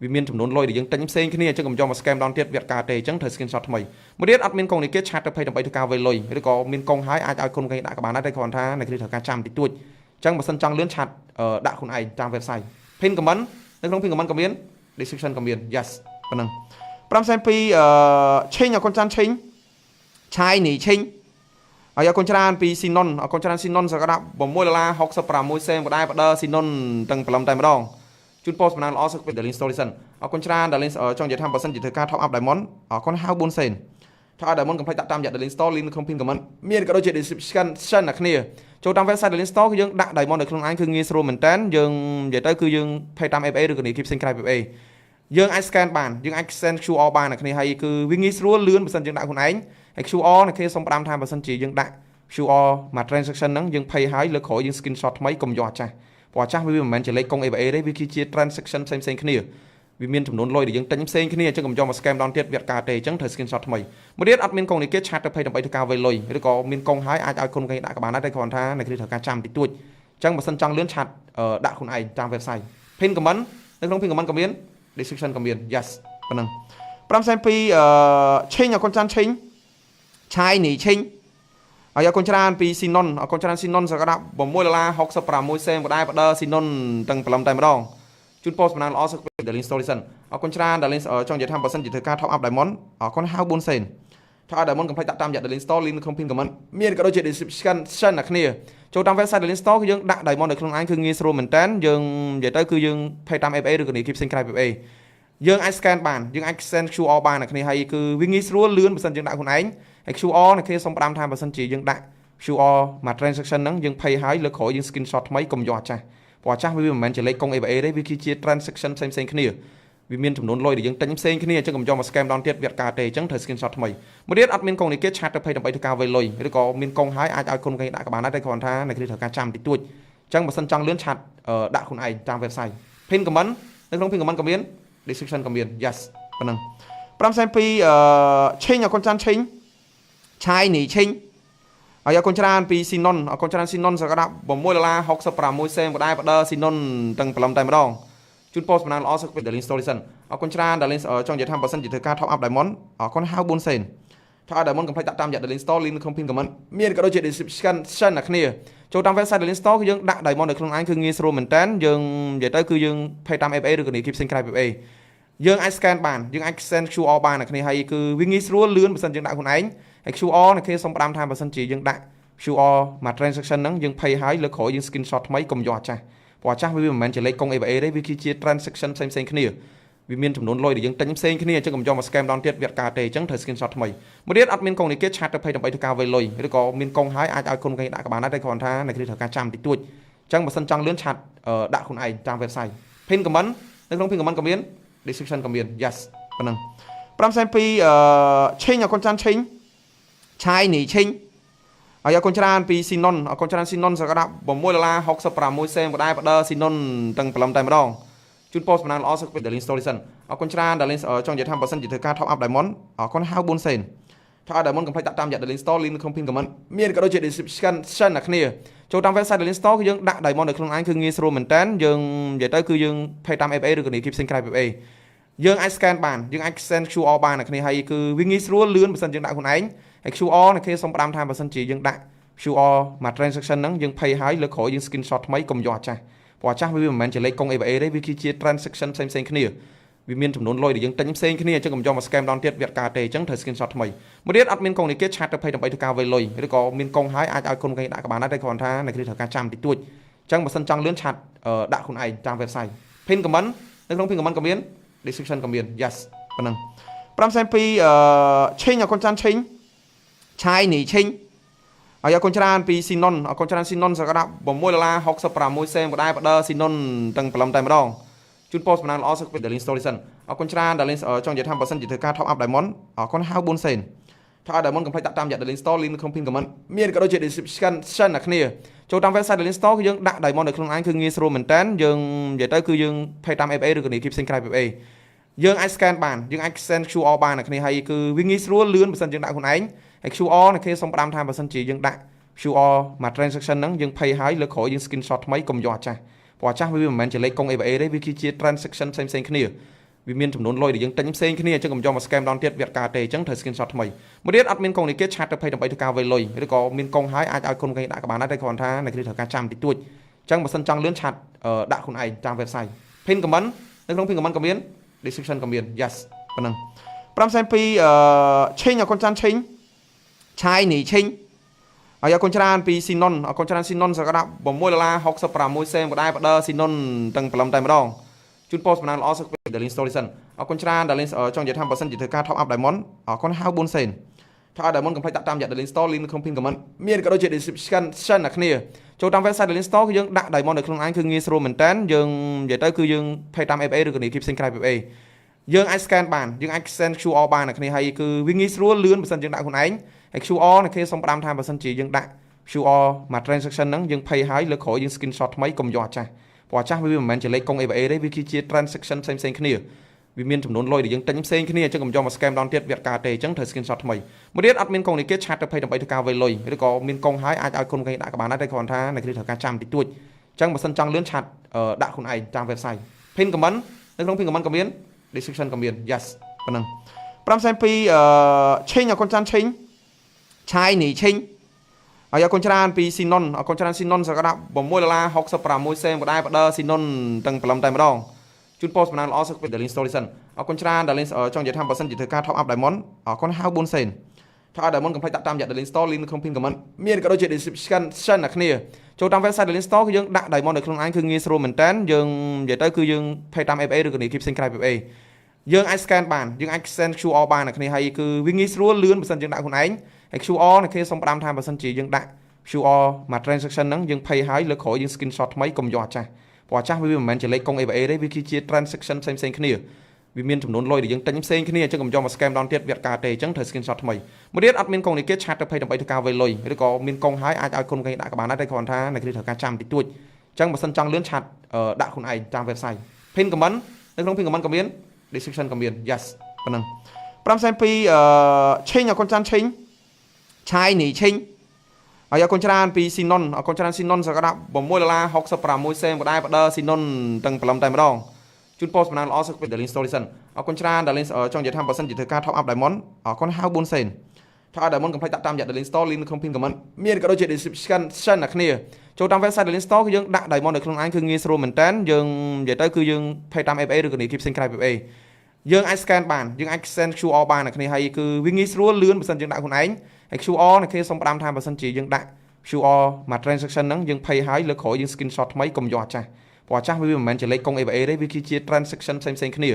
វាមានចំនួនលុយដែលយើងទិញផ្សេងគ្នាអញ្ចឹងកុំយកមក scam ដល់ទៀតវាអត់ការទេអញ្ចឹងត្រូវ screenshot ថ្មីមួយទៀតអត់មានកុងនេះគេឆាតទៅភ័យដើម្បីធ្វើការវេលុយឬក៏មានកុងហើយអាចឲ្យគុណគេដាក់ក៏បានដែរតែគ្រាន់ថាអ្នកគ្នាត្រូវការចាំតិចតួចអញ្ចឹងបើសិនចង់លឿនឆាតដាក់ខ្លួនឯងតាម website pin comment នៅក្នុង pin comment ក៏មាន description ក៏មាន yes ប៉ុណ្ណឹង5 sen ពីឆេងអកូនចាន់ឆេងឆ ឆាយនីឈិញហើយអរគុណច្រើនពីស៊ីណុនអរគុណច្រើនស៊ីណុនសក្តា$6.66សេនបណ្ដាបដស៊ីណុនទាំងព្រលឹមតែម្ដងជូនពោសំណាងល្អសុខភាព Darling Solution អរគុណច្រើន Darling ចង់និយាយថាបើសិនជាធ្វើការ top up Diamond អរគុណហៅ4សេនថាឲ្យ Diamond កុំភ្លេចដាក់តាមរយៈ Darling Store link នៅក្នុង pin comment មានក៏ដូចជា description អ្នកគ្នាចូលតាម website Darling Store គឺយើងដាក់ Diamond នៅក្នុងឯងគឺងាយស្រួលមែនតើយើងនិយាយទៅគឺយើង pay តាម FA ឬក៏នីគីផ្សេងក្រៅ FA យើងអាច scan បានយើងអាច send QR បានអ្នកគ្នាហើយគឺវាងាយស្រួលលឿនបើសិនយើងដាក់ខ្លួនឯងហើយ QR អ្នកគ្នាសូមផ្ដាំថាបើសិនជាយើងដាក់ QR មក transaction ហ្នឹងយើង pay ហើយលើក្រោយយើង screenshot ថ្មីកុំយកអាចាស់ព្រោះអាចាស់វាមិនមែនជាលេខកុង FA ទេវាគឺជា transaction ផ្សេងៗគ្នាវាមានចំនួនលុយដែលយើងទិញផ្សេងគ្នាអញ្ចឹងកុំយកមក scam ដល់ទៀតវាអត់ការទេអញ្ចឹងត្រូវ screenshot ថ្មីមួយទៀតអត់មានកុងនេះគេឆាតទៅ pay ដើម្បីធ្វើការវេលុយឬក៏មានកុងហើយអាចឲ្យគុណគេដាក់ក៏បានដែរតែគ្រាន់ថាអ្នកគ្នាត្រូវការចាំតិចតួចអញ្ចឹងបើសិនចង់លឿនឆាតដាក់ខ្លួនឯងតាម website pin comment នៅក្នុង pin comment ក៏មាន description ក៏មាន yes ប៉ុណ្ណឹង5សែន2ឆេងអរគុណច្រើនឆេងឆាយនីឆេងហើយអរគុណច្រើនពីស៊ីណុនអរគុណច្រើនស៊ីណុនសក្តា$6.66សេនបណ្ដាបដស៊ីណុនទាំងព្រលឹមតែម្ដងជូនពោសំណាងល្អសុខភាព Darling Solution អរគុណច្រើន Darling ចង់និយាយថាបើសិនជាធ្វើការ top up Diamond អរគុណហៅ4សេនថាឲ្យ Diamond កុំភ្លេចដាក់តាមរយៈ Darling Store link នៅក្នុង pin comment មានក៏ដូចជា description អ្នកគ្នាចូលតាម website Darling Store គឺយើងដាក់ Diamond នៅក្នុងឯងគឺងាយស្រួលមែនតើយើងនិយាយទៅគឺយើង pay តាម FA ឬក៏នីគីផ្សេងក្រៅ FA យើងអាច scan បានយើងអាច send QR បានអ្នកគ្នាហើយគឺវាងាយស្រួលលឿនបើសិនយើងដាក់ខ្លួនឯងហើយ QR អ្នកគ្នាសូមផ្ដាំថាបើសិនជាយើងដាក់ QR មក transaction ហ្នឹងយើង pay ហើយលើក្រោយយើង screenshot ថ្មីកុំយកអាចាស់ព្រោះអាចាស់វាមិនមែនជាលេខកុង FA ទេវាគឺជា transaction ផ្សេងៗគ្នាវាមានចំនួនលុយដែលយើងទិញផ្សេងគ្នាអញ្ចឹងកុំយកមក scam ដល់ទៀតវាអត់ការទេអញ្ចឹងត្រូវ screenshot ថ្មីមួយទៀតអត់មានកុងនេះគេឆាតទៅ pay ដើម្បីធ្វើការវេលុយឬក៏មានកុងហើយអាចឲ្យគុណគេដាក់ក៏បានដែរតែគ្រាន់ថាអ្នកគ្នាត្រូវការចាំតិចតួចអញ្ចឹងបើសិនចង់លឿនឆាតដាក់ខ្លួនឯងតាម website pin comment នៅក្នុង pin comment ក៏មាន description ក៏មាន yes ប៉ុណ្ណឹង5សែន2ឆេងអរគុណច្រើនឆេងឆាយនីឆេងហើយអរគុណច្រើនពីស៊ីណុនអរគុណច្រើនស៊ីណុនសក្តា$6.66សេនបណ្ដាបដស៊ីណុនទាំងព្រលឹមតែម្ដងជូនពោសំណាងល្អសុខភាព Darling Solution អរគុណច្រើន Darling ចង់និយាយថាបើសិនជាធ្វើការ top up Diamond អរគុណហៅ4សេនថាឲ្យ Diamond កុំភ្លេចដាក់តាមរយៈ Darling Store link នៅក្នុង pin comment មានក៏ដូចជា description អ្នកគ្នាចូលតាម website Darling Store គឺយើងដាក់ Diamond នៅក្នុងឯងគឺងាយស្រួលមែនតើយើងនិយាយទៅគឺយើង pay តាម FA ឬក៏នីគីផ្សេងក្រៅ FA យើងអាច scan បានយើងអាច send QR បានអ្នកគ្នាហើយគឺវាងាយស្រួលលឿនបើសិនយើងដាក់ខ្លួនឯងហើយ QR អ្នកគ្នាសូមផ្ដាំថាបើសិនជាយើងដាក់ QR មក transaction ហ្នឹងយើង pay ហើយលើក្រោយយើង screenshot ថ្មីកុំយកអាចាស់ព្រោះអាចាស់វាមិនមែនជាលេខកុង FA ទេវាគឺជា transaction ផ្សេងៗគ្នាវាមានចំនួនលុយដែលយើងទិញផ្សេងគ្នាអញ្ចឹងកុំយកមក scam ដល់ទៀតវាអត់ការទេអញ្ចឹងត្រូវ screenshot ថ្មីមួយទៀតអត់មានកុងនេះគេឆាតទៅ pay ដើម្បីធ្វើការវេលុយឬក៏មានកុងហើយអាចឲ្យគុណគេដាក់ក៏បានដែរតែគ្រាន់ថាអ្នកគ្នាត្រូវការចាំតិចតួចអញ្ចឹងបើសិនចង់លឿនឆាតដាក់ខ្លួនឯងតាម website pin comment នៅក្នុង pin comment ក៏មាន description ក៏មាន yes ប៉ុណ្ណឹង5សែន2ឆេងអរគុណច្រើនឆេងឆាយនីឆេងហើយអរគុណច្រើនពីស៊ីណុនអរគុណច្រើនស៊ីណុនសក្តា$6.66សេនបណ្ដាបដស៊ីណុនទាំងព្រលឹមតែម្ដងជូនពោសំណាងល្អសុខភាព Darling Solution អរគុណច្រើន Darling ចង់និយាយថាបើសិនជាធ្វើការ top up Diamond អរគុណហៅ4សេនថាឲ្យ Diamond កុំភ្លេចដាក់តាមរយៈ Darling Store link នៅក្នុង pin comment មានក៏ដូចជា description អ្នកគ្នាចូលតាម website Darling Store គឺយើងដាក់ Diamond នៅក្នុងឯងគឺងាយស្រួលមែនតើយើងនិយាយទៅគឺយើង pay តាម FA ឬក៏នីគីផ្សេងក្រៅ FA យើងអាច scan បានយើងអាច send QR បានអ្នកគ្នាហើយគឺវាងាយស្រួលលឿនបើសិនយើងដាក់ខ្លួនឯងហើយ QR អ្នកគ្នាសូមផ្ដាំថាបើសិនជាយើងដាក់ QR មក transaction ហ្នឹងយើង pay ហើយលើក្រោយយើង screenshot ថ្មីកុំយកអាចាស់ព្រោះអាចាស់វាមិនមែនជាលេខកុង FA ទេវាគឺជា transaction ផ្សេងៗគ្នាវាមានចំនួនលុយដែលយើងទិញផ្សេងគ្នាអញ្ចឹងកុំយកមក scam ដល់ទៀតវាអត់ការទេអញ្ចឹងត្រូវ screenshot ថ្មីមួយទៀតអត់មានកុងនេះគេឆាតទៅ pay ដើម្បីធ្វើការវេលុយឬក៏មានកុងហើយអាចឲ្យគុណគេដាក់ក៏បានដែរតែគ្រាន់ថាអ្នកគ្នាត្រូវការចាំតិចតួចអញ្ចឹងបើសិនចង់លឿនឆាតដាក់ខ្លួនឯងតាម website pin comment នៅក្នុង pin comment ក៏មាន description ក៏មាន yes ប៉ុណ្ណឹង5សែន2ឆេងអរគុណច្រើនឆេងឆាយនីឆេងហើយអរគុណច្រើនពីស៊ីណុនអរគុណច្រើនស៊ីណុនសក្តា$6.66សេនបណ្ដាបដស៊ីណុនទាំងព្រលឹមតែម្ដងជូនពោសំណាងល្អសុខភាព Darling Solution អរគុណច្រើន Darling ចង់និយាយថាបើសិនជាធ្វើការ top up Diamond អរគុណហៅ4សេនថាឲ្យ Diamond កុំភ្លេចដាក់តាមរយៈ Darling Store link នៅក្នុង pin comment មានក៏ដូចជា description អ្នកគ្នាចូលតាម website Darling Store គឺយើងដាក់ Diamond នៅក្នុងឯងគឺងាយស្រួលមែនតើយើងនិយាយទៅគឺយើង pay តាម FA ឬក៏នីគីផ្សេងក្រៅ FA យើងអាច scan បានយើងអាច send QR បានអ្នកគ្នាហើយគឺវាងាយស្រួលលឿនបើសិនយើងដាក់ខ្លួនឯងហើយ QR អ្នកគ្នាសូមផ្ដាំថាបើសិនជាយើងដាក់ QR មក transaction ហ្នឹងយើង pay ហើយលើក្រោយយើង screenshot ថ្មីកុំយកអាចាស់ព្រោះអាចាស់វាមិនមែនជាលេខកុង FA ទេវាគឺជា transaction ផ្សេងៗគ្នាវាមានចំនួនលុយដែលយើងទិញផ្សេងគ្នាអញ្ចឹងកុំយកមក scam ដល់ទៀតវាអត់ការទេអញ្ចឹងត្រូវ screenshot ថ្មីមួយទៀតអត់មានកុងនេះគេឆាតទៅ pay ដើម្បីធ្វើការវេលុយឬក៏មានកុងហើយអាចឲ្យគុណគេដាក់ក៏បានដែរតែគ្រាន់ថាអ្នកគ្នាត្រូវការចាំតិចតួចអញ្ចឹងបើសិនចង់លឿនឆាតដាក់ខ្លួនឯងតាម website pin comment នៅក្នុង pin comment ក៏មាន description ក៏មាន yes ប៉ុណ្ណឹង5សែន2ឆេងអរគុណច្រើនឆេងឆ ឆាយនីឈិញហើយអរគុណច្រើនពីស៊ីណុនអរគុណច្រើនស៊ីណុនសក្តា$6.66សេនក៏ដែរបដិស៊ីណុនទាំងព្រលឹមតែម្ដងជូនពរសំណាងល្អសុខភាពដល់ Link Story សិនអរគុណច្រើនដល់ Link ចង់និយាយថាបើសិនជាធ្វើការ top up Diamond អរគុណហៅ4សេនថាឲ្យ Diamond កុំភ្លេចដាក់តាមរយៈ Link Store link នៅក្នុង pin comment មានក៏ដូចជា description អ្នកគ្នាចូលតាម website Link Store គឺយើងដាក់ Diamond នៅក្នុងឯងគឺងាយស្រួលមែនតើយើងនិយាយទៅគឺយើង pay តាម FA ឬក៏នីគីផ្សេងក្រៅ FA យើងអាច scan បានយើងអាច send QR បានអ្នកគ្នាហើយគឺវាងាយស្រួលលឿនបើសិនយើងដាក់ខ្លួនឯងហើយ QR អ្នកគ្នាសូមផ្ដាំថាបើសិនជាយើងដាក់ QR មក transaction ហ្នឹងយើង pay ហើយលើក្រោយយើង screenshot ថ្មីកុំយកអាចាស់ព្រោះអាចាស់វាមិនមែនជាលេខកុង FA ទេវាគឺជា transaction ផ្សេងៗគ្នាវាមានចំនួនលុយដែលយើងទិញផ្សេងគ្នាអញ្ចឹងកុំយកមក scam ដល់ទៀតវាអត់ការទេអញ្ចឹងត្រូវ screenshot ថ្មីមួយទៀតអត់មានកុងនេះគេឆាតទៅ pay ដើម្បីធ្វើការវេលុយឬក៏មានកុងហើយអាចឲ្យគុណគេដាក់ក៏បានដែរតែគ្រាន់ថាអ្នកគ្នាត្រូវការចាំតិចតួចអញ្ចឹងបើសិនចង់លឿនឆាតដាក់ខ្លួនឯងតាម website pin comment នៅក្នុង pin comment ក៏មាន description ក៏មាន yes ប៉ុណ្ណឹង502ឆេងអរគុណចាន់ឆេងឆាយនីឆេងហើយអរគុណច្រើនពីស៊ីណុនអរគុណច្រើនស៊ីណុនសក្តា$6.66សេនក៏ដែរបដិស៊ីណុនទាំងព្រលឹមតែម្ដងជូនពរសំណាងល្អសុខភាពដល់ Link Story សិនអរគុណច្រើនដល់ Link ចង់និយាយថាបើសិនជាធ្វើការ top up Diamond អរគុណហៅ4សេនថាឲ្យ Diamond កុំភ្លេចដាក់តាមរយៈ Link Store link នៅក្នុង pin comment មានក៏ដូចជា description អ្នកគ្នាចូលតាម website Link Store គឺយើងដាក់ Diamond នៅក្នុងឯងគឺងាយស្រួលមែនតើយើងនិយាយទៅគឺយើង pay តាម FA ឬក៏នីគីផ្សេងក្រៅ FA យើងអាច scan បានយើងអាច send QR បានអ្នកគ្នាហើយគឺវាងាយស្រួលលឿនបើសិនយើងដាក់ខ្លួនឯងហើយ QR អ្នកគ្នាសូមផ្ដាំថាបើសិនជាយើងដាក់ QR មក transaction ហ្នឹងយើង pay ហើយលើក្រោយយើង screenshot ថ្មីកុំយកអាចាស់ព្រោះអាចាស់វាមិនមែនជាលេខកុង FA ទេវាគឺជា transaction ផ្សេងៗគ្នាវាមានចំនួនលុយដែលយើងទិញផ្សេងគ្នាអញ្ចឹងកុំយកមក scam ដល់ទៀតវាអត់ការទេអញ្ចឹងត្រូវ screenshot ថ្មីមួយទៀតអត់មានកុងនេះគេឆាតទៅ pay ដើម្បីធ្វើការវេលុយឬក៏មានកុងហើយអាចឲ្យគុណគេដាក់ក៏បានដែរតែគ្រាន់ថាអ្នកគ្នាត្រូវការចាំតិចតួចអញ្ចឹងបើសិនចង់លឿនឆាតដាក់ខ្លួនឯងតាម website pin comment នៅក្នុង pin comment ក៏មាន description ក៏មាន yes ប៉ុណ្ណឹង502ឆេងអរគុណចាន់ឆេងឆាយនីឆេងហើយអរគុណច្រើនពីស៊ីណុនអរគុណច្រើនស៊ីណុនសក្តា$6.66សេនក៏ដែរបដិស៊ីណុនទាំងព្រលឹមតែម្ដងជូនពរសំណាងល្អសុខភាពដល់ Link Story សិនអរគុណច្រើនដល់ Link ចង់និយាយថាបើសិនជាធ្វើការ top up Diamond អរគុណហៅ4សេនថាឲ្យ Diamond កុំភ្លេចដាក់តាមរយៈ Link Store link នៅក្នុង pin comment មានក៏ដូចជា description អ្នកគ្នាចូលតាម website Link Store គឺយើងដាក់ Diamond នៅក្នុងឯងគឺងាយស្រួលមែនតើយើងនិយាយទៅគឺយើង pay តាម FA ឬក៏នីគីផ្សេងក្រៅ FA យើងអាច scan បានយើងអាច send QR បានអ្នកគ្នាហើយគឺវាងាយស្រួលលឿនបើសិនយើងដាក់ខ្លួនឯងហើយ QR អ្នកគ្នាសូមផ្ដាំថាបើសិនជាយើងដាក់ QR មក transaction ហ្នឹងយើង pay ហើយលើក្រោយយើង screenshot ថ្មីកុំយកអាចាស់ព្រោះអាចាស់វាមិនមែនជាលេខកុង FA ទេវាគឺជា transaction ផ្សេងៗគ្នា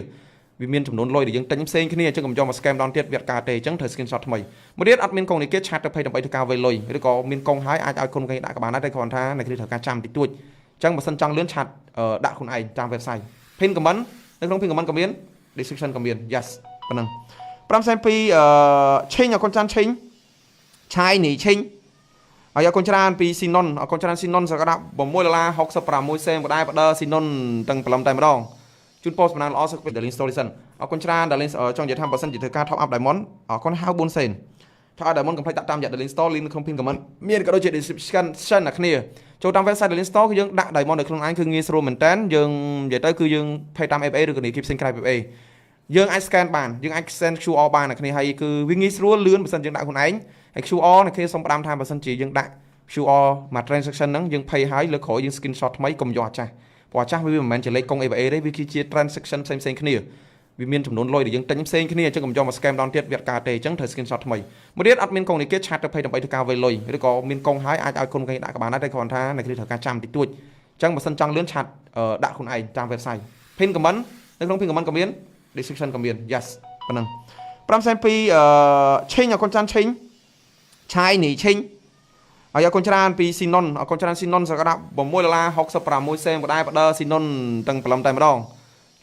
វាមានចំនួនលុយដែលយើងទិញផ្សេងគ្នាអញ្ចឹងកុំយកមក scam ដល់ទៀតវាអត់ការទេអញ្ចឹងត្រូវ screenshot ថ្មីមួយទៀតអត់មានកុងនេះគេឆាតទៅ pay ដើម្បីធ្វើការវេលុយឬក៏មានកុងហើយអាចឲ្យគុណគេដាក់ក៏បានដែរតែគ្រាន់ថាអ្នកគ្នាត្រូវការចាំតិចតួចអញ្ចឹងបើសិនចង់លឿនឆាតដាក់ខ្លួនឯងតាម website pin comment នៅក្នុង pin comment ក៏មាន description ក៏មាន yes ប៉ុណ្ណឹង502ឆេងអរគុណចាន់ឆេងឆាយនីឆេងហើយអរគុណច្រើនពីស៊ីណុនអរគុណច្រើនស៊ីណុនសក្តា$6.66សេនក៏ដែរបដិស៊ីណុនទាំងព្រលឹមតែម្ដងជូនពរសំណាងល្អសុខភាពដល់ Link Story សិនអរគុណច្រើនដល់ Link ចង់និយាយថាបើសិនជាធ្វើការ top up Diamond អរគុណហៅ4សេនថាឲ្យ Diamond កុំភ្លេចដាក់តាមរយៈ Link Store link នៅក្នុង pin comment មានក៏ដូចជា description អ្នកគ្នាចូលតាម website Link Store គឺយើងដាក់ Diamond នៅក្នុងឯងគឺងាយស្រួលមែនតើយើងនិយាយទៅគឺយើង pay តាម FA ឬក៏នីគីផ្សេងក្រៅ FA យើងអាច scan បានយើងអាច send QR បានអ្នកគ្នាហើយគឺវាងាយស្រួលលឿនបើសិនយើងដាក់ខ្លួនឯងហើយ QR អ្នកគ្នាសូមផ្ដាំថាបើសិនជាយើងដាក់ QR មក transaction ហ្នឹងយើង pay ហើយលើក្រោយយើង screenshot ថ្មីកុំយកអាចាស់ព្រោះអាចាស់វាមិនមែនជាលេខកុង FA ទេវាគឺជា transaction ផ្សេងៗគ្នាវាមានចំនួនលុយដែលយើងទិញផ្សេងគ្នាអញ្ចឹងកុំយកមក scam ដល់ទៀតវាអត់ការទេអញ្ចឹងត្រូវ screenshot ថ្មីមួយទៀតអត់មានកុងនេះគេឆាតទៅ pay ដើម្បីធ្វើការវេលុយឬក៏មានកុងហើយអាចឲ្យគុណគេដាក់ក៏បានដែរតែគ្រាន់ថាអ្នកគ្នាត្រូវការចាំតិចតួចអញ្ចឹងបើសិនចង់លឿនឆាតដាក់ខ្លួនឯងតាម website pin comment នៅក្នុង pin comment ក៏មាន description ក៏មាន yes ប៉ុណ្ណឹង502ឆេងអរគុណចាន់ឆេងឆាយនីឆេងហើយអរគុណច្រើនពីស៊ីណុនអរគុណច្រើនស៊ីណុនសក្តា$6.66សេនក៏ដែរបដិស៊ីណុនទាំងព្រលឹមតែម្ដង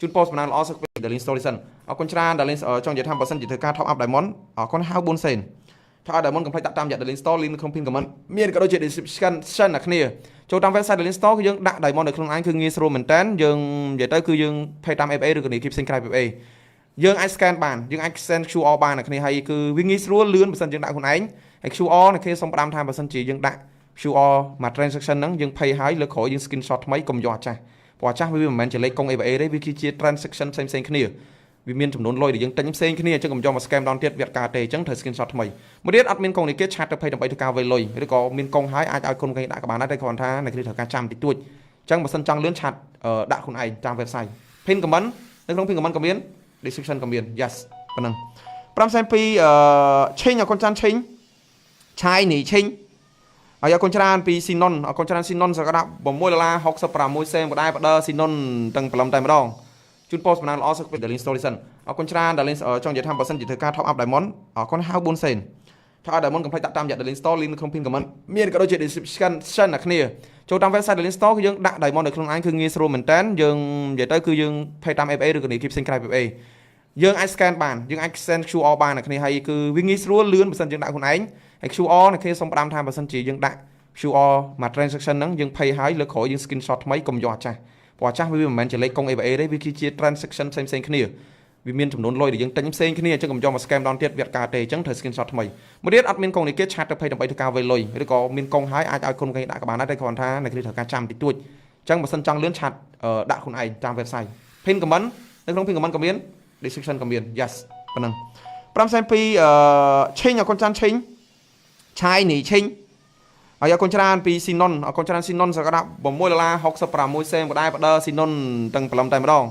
ជូនពរសំណាងល្អសុខភាពដល់ Link Story សិនអរគុណច្រើនដល់ Link ចង់និយាយថាបើសិនជាធ្វើការ top up Diamond អរគុណហៅ4សេនថាឲ្យ Diamond កុំភ្លេចដាក់តាមរយៈ Link Store link នៅក្នុង pin comment មានក៏ដូចជា description អ្នកគ្នាចូលតាម website Link Store គឺយើងដាក់ Diamond នៅក្នុងឯងគឺងាយស្រួលមែនតើយើងនិយាយទៅគឺយើង pay តាម FA ឬក៏នីគីផ្សេងក្រៅ FA យើងអាច scan បានយើងអាច send QR បានអ្នកគ្នាហើយគឺវាងាយស្រួលលឿនបើសិនយើងដាក់ខ្លួនឯងហើយ QR អ្នកគ្នាសូមផ្ដាំថាបើសិនជាយើងដាក់ QR មក transaction ហ្នឹងយើង pay ហើយលើក្រោយយើង screenshot ថ្មីកុំយកអាចាស់ព្រោះអាចាស់វាមិនមែនជាលេខកុង FA ទេវាគឺជា transaction ផ្សេងៗគ្នាវាមានចំនួនលុយដែលយើងទិញផ្សេងគ្នាអញ្ចឹងកុំយកមក scam ដល់ទៀតវាអត់ការទេអញ្ចឹងត្រូវ screenshot ថ្មីមួយទៀតអត់មានកុងនេះគេឆាតទៅ pay ដើម្បីធ្វើការវេលុយឬក៏មានកុងហើយអាចឲ្យគុណគេដាក់ក៏បានដែរតែគ្រាន់ថាអ្នកគ្នាត្រូវការចាំតិចតួចអញ្ចឹងបើសិនចង់លឿនឆាតដាក់ខ្លួនឯងតាម website pin comment នៅក្នុង pin comment ក៏មាន description ក៏មាន yes ប៉ុណ្ណឹង502ឆេងអរគុណចាន់ឆេងឆ ឆាយនីឈិញហើយអរគុណច្រើនពីស៊ីណុនអរគុណច្រើនស៊ីណុនសក្តា$6.66សេនបដបដស៊ីណុនទាំងព្រលឹមតែម្ដងជូនពោសំណាងល្អសុខពី Darling Story សិនអរគុណច្រើន Darling ចង់និយាយថាបើសិនជាធ្វើការ top up Diamond អរគុណហៅ4សេនថាឲ្យ Diamond កុំភ្លេចដាក់តាមរយៈ Darling Store link នៅក្នុង pin comment មានក៏ដូចជា description អ្នកគ្នាចូលតាម website Darling Store គឺយើងដាក់ Diamond នៅក្នុងឯងគឺងាយស្រួលមែនតើយើងនិយាយទៅគឺយើង pay តាម FA ឬក៏ keep ផ្សេងក្រៅ FA យើងអាច scan បានយើងអាច send QR បានអ្នកគ្នាហើយគឺវាងាយស្រួលលឿនបើសិនយើងដាក់ខ្លួនឯងហើយ QR អ្នកគ្នាសូមផ្ដាំថាបើសិនជាយើងដាក់ QR មក transaction ហ្នឹងយើង pay ហើយលើក្រោយយើង screenshot ថ្មីកុំយកអាចាស់ព្រោះអាចាស់វាមិនមែនជាលេខកុង ABA ទេវាគឺជា transaction ផ្សេងៗគ្នាវាមានចំនួនលុយដែលយើងទិញផ្សេងគ្នាអញ្ចឹងកុំយកមក scam ដល់ទៀតវាអត់ការទេអញ្ចឹងត្រូវ screenshot ថ្មីមួយទៀតអត់មានកុងនេះគេឆាតទៅភ័យដើម្បីធ្វើការវេលុយឬក៏មានកុងហើយអាចឲ្យគុណគេដាក់ក៏បានដែរតែគ្រាន់ថាអ្នកគ្នាត្រូវការចាំតិចតួចអញ្ចឹងបើសិនចង់លឿនឆាតដាក់ខ្លួនឯងតាម website pin comment នៅក្នុង pin comment ក៏មាន description ក៏មាន yes ប៉ុណ្ណឹង502ឆេងអរគុណចាន់ឆេងឆាយនីឆេងហើយអរគុណច្រើនពីស៊ីណុនអរគុណច្រើនស៊ីណុនសក្តា$6.66សេនបដបដស៊ីណុនទាំងព្រលឹមតែម្ដង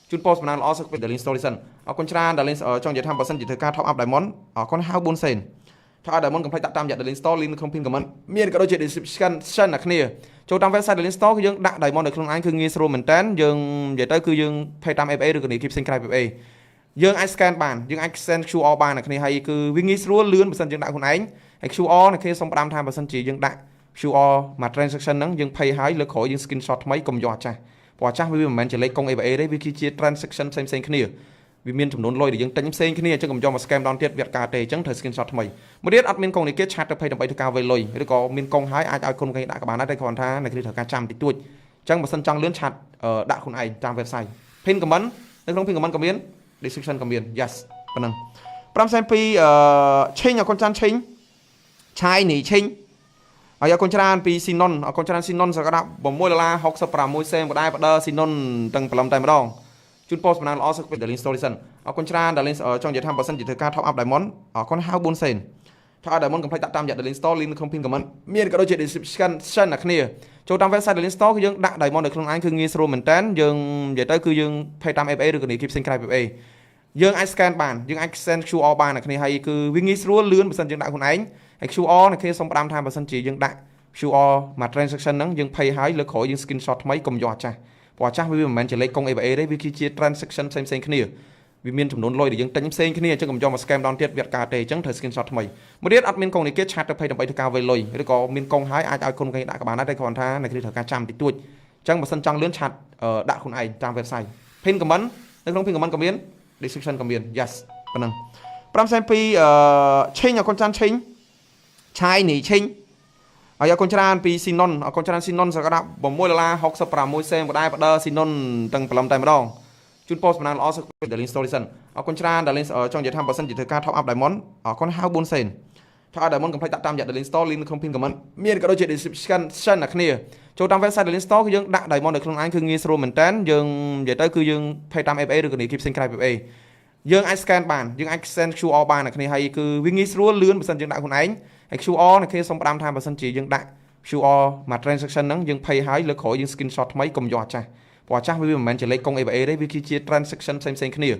ជូនពោសំណាងល្អសុខពី Darling Story សិនអរគុណច្រើន Darling ចង់និយាយថាបើសិនជាធ្វើការ top up Diamond អរគុណហៅ4សេនថាឲ្យ Diamond កុំភ្លេចដាក់តាមរយៈ Darling Store link នៅក្នុង pin comment មានក៏ដូចជា description អ្នកគ្នាចូលតាម website Darling Store គឺយើងដាក់ Diamond នៅក្នុងឯងគឺងាយស្រួលមែនតើយើងនិយាយទៅគឺយើង pay តាម FA ឬក៏ keep ផ្សេងក្រៅ FA យើងអាច scan បានយើងអាច send QR បានអ្នកគ្នាហើយគឺវាងាយស្រួលលឿនបើសិនយើងដាក់ខ្លួនឯងហើយ QR អ្នកគ្នាសូមផ្ដាំថាបើសិនជាយើងដាក់ QR មក transaction ហ្នឹងយើង pay ហើយលើក្រោយយើង screenshot ថ្មីកុំយកអាចាស់ព្រោះអាចាស់វាមិនមែនជាលេខកុង ABA ទេវាគឺជា transaction ផ្សេងៗគ្នាវាមានចំនួនលុយដែលយើងទិញផ្សេងគ្នាអញ្ចឹងកុំយកមក scam ដល់ទៀតវាអត់ការទេអញ្ចឹងត្រូវ screenshot ថ្មីមួយទៀតអត់មានកុងនេះគេឆាតទៅភ័យដើម្បីធ្វើការវេលុយឬក៏មានកុងហើយអាចឲ្យគុណគេដាក់ក៏បានដែរតែគ្រាន់ថាអ្នកគ្នាត្រូវការចាំតិចតួចអញ្ចឹងបើសិនចង់លឿនឆាតដាក់ខ្លួនឯងតាម website pin comment នៅក្នុង pin comment ក៏មាន description ក៏មាន yes ប៉ុណ្ណឹង502ឆេងអរគុណចាន់ឆេងឆាយនីឆេងហើយអរគុណច្រើនពីស៊ីណុនអរគុណច្រើនស៊ីណុនសក្តា$6.66សេនបដបដស៊ីណុនទាំងព្រលឹមតែម្ដងជូនពោសំណាងល្អសុខពី Darling Story សិនអរគុណច្រើន Darling ចង់និយាយថាបើសិនជាធ្វើការ top up Diamond អរគុណហៅ4សេនថាឲ្យ Diamond កុំភ្លេចដាក់តាមរយៈ Darling Store link នៅក្នុង pin comment មានក៏ដូចជា description អ្នកគ្នាចូលតាម website Darling Store គឺយើងដាក់ Diamond នៅក្នុងឯងគឺងាយស្រួលមែនតើយើងនិយាយទៅគឺយើង pay តាម FA ឬក៏ keep ផ្សេងក្រៅ FA យើងអាច scan បានយើងអាច send QR បានអ្នកគ្នាហើយគឺវាងាយស្រួលលឿនបើសិនយើងដាក់ខ្លួនឯងហើយ QR អ្នកគ្នាសូមផ្ដាំថាបើសិនជាយើងដាក់ QR មក transaction ហ្នឹងយើង pay ហើយលើក្រោយយើង screenshot ថ្មីកុំយកអាចាស់ព្រោះអាចាស់វាមិនមែនជាលេខកុង ABA ទេវាគឺជា transaction ផ្សេងៗគ្នាវាមានចំនួនលុយដែលយើងទិញផ្សេងគ្នាអញ្ចឹងកុំយកមក scam ដល់ទៀតវាអត់ការទេអញ្ចឹងត្រូវ screenshot ថ្មីមួយទៀតអត់មានកុងនេះគេឆាតទៅភ័យដើម្បីធ្វើការវេលុយឬក៏មានកុងហើយអាចឲ្យគុណគេដាក់ក៏បានដែរតែគ្រាន់ថាអ្នកគ្នាត្រូវការចាំតិចតួចអញ្ចឹងបើសិនចង់លឿនឆាតដាក់ខ្លួនឯងតាម website pin comment នៅក្នុង pin comment ក៏មាន description ក៏មាន yes ប៉ុណ្ណឹង502ឆេងអរគុណចាន់ឆេងឆាយនីឆេងហើយអរគុណច្រើនពីស៊ីណុនអរគុណច្រើនស៊ីណុនសក្តា$6.66សេនបដបដស៊ីណុនទាំងព្រលឹមតែម្ដងជូនពោសំណាងល្អសុខពី Darling Story សិនអរគុណច្រើន Darling ចង់និយាយថាបើសិនជាធ្វើការ top up Diamond អរគុណហៅ4សេនថាឲ្យ Diamond កុំភ្លេចដាក់តាមរយៈ Darling Store link នៅក្នុង pin comment មានក៏ដូចជា description អ្នកគ្នាចូលតាម website Darling Store គឺយើងដាក់ Diamond នៅក្នុងឯងគឺងាយស្រួលមែនតើយើងនិយាយទៅគឺយើង pay តាម FA ឬក៏ keep ផ្សេងក្រៅ FA យើងអាច scan បានយើងអាច send QR បានអ្នកគ្នាហើយគឺវាងាយស្រួលលឿនបើសិនយើងដាក់ខ្លួនឯងហើយ QR អ្នកគ្នាសូមផ្ដាំថាបើសិនជាយើងដាក់ QR មក transaction ហ្នឹងយើង pay ហើយលើក្រោយយើង screenshot ថ្មីកុំយកអាចាស់ព្រោះអាចាស់វាមិនមែនជាលេខកុង ABA ទេវាគឺជា transaction ផ្សេងៗគ្នា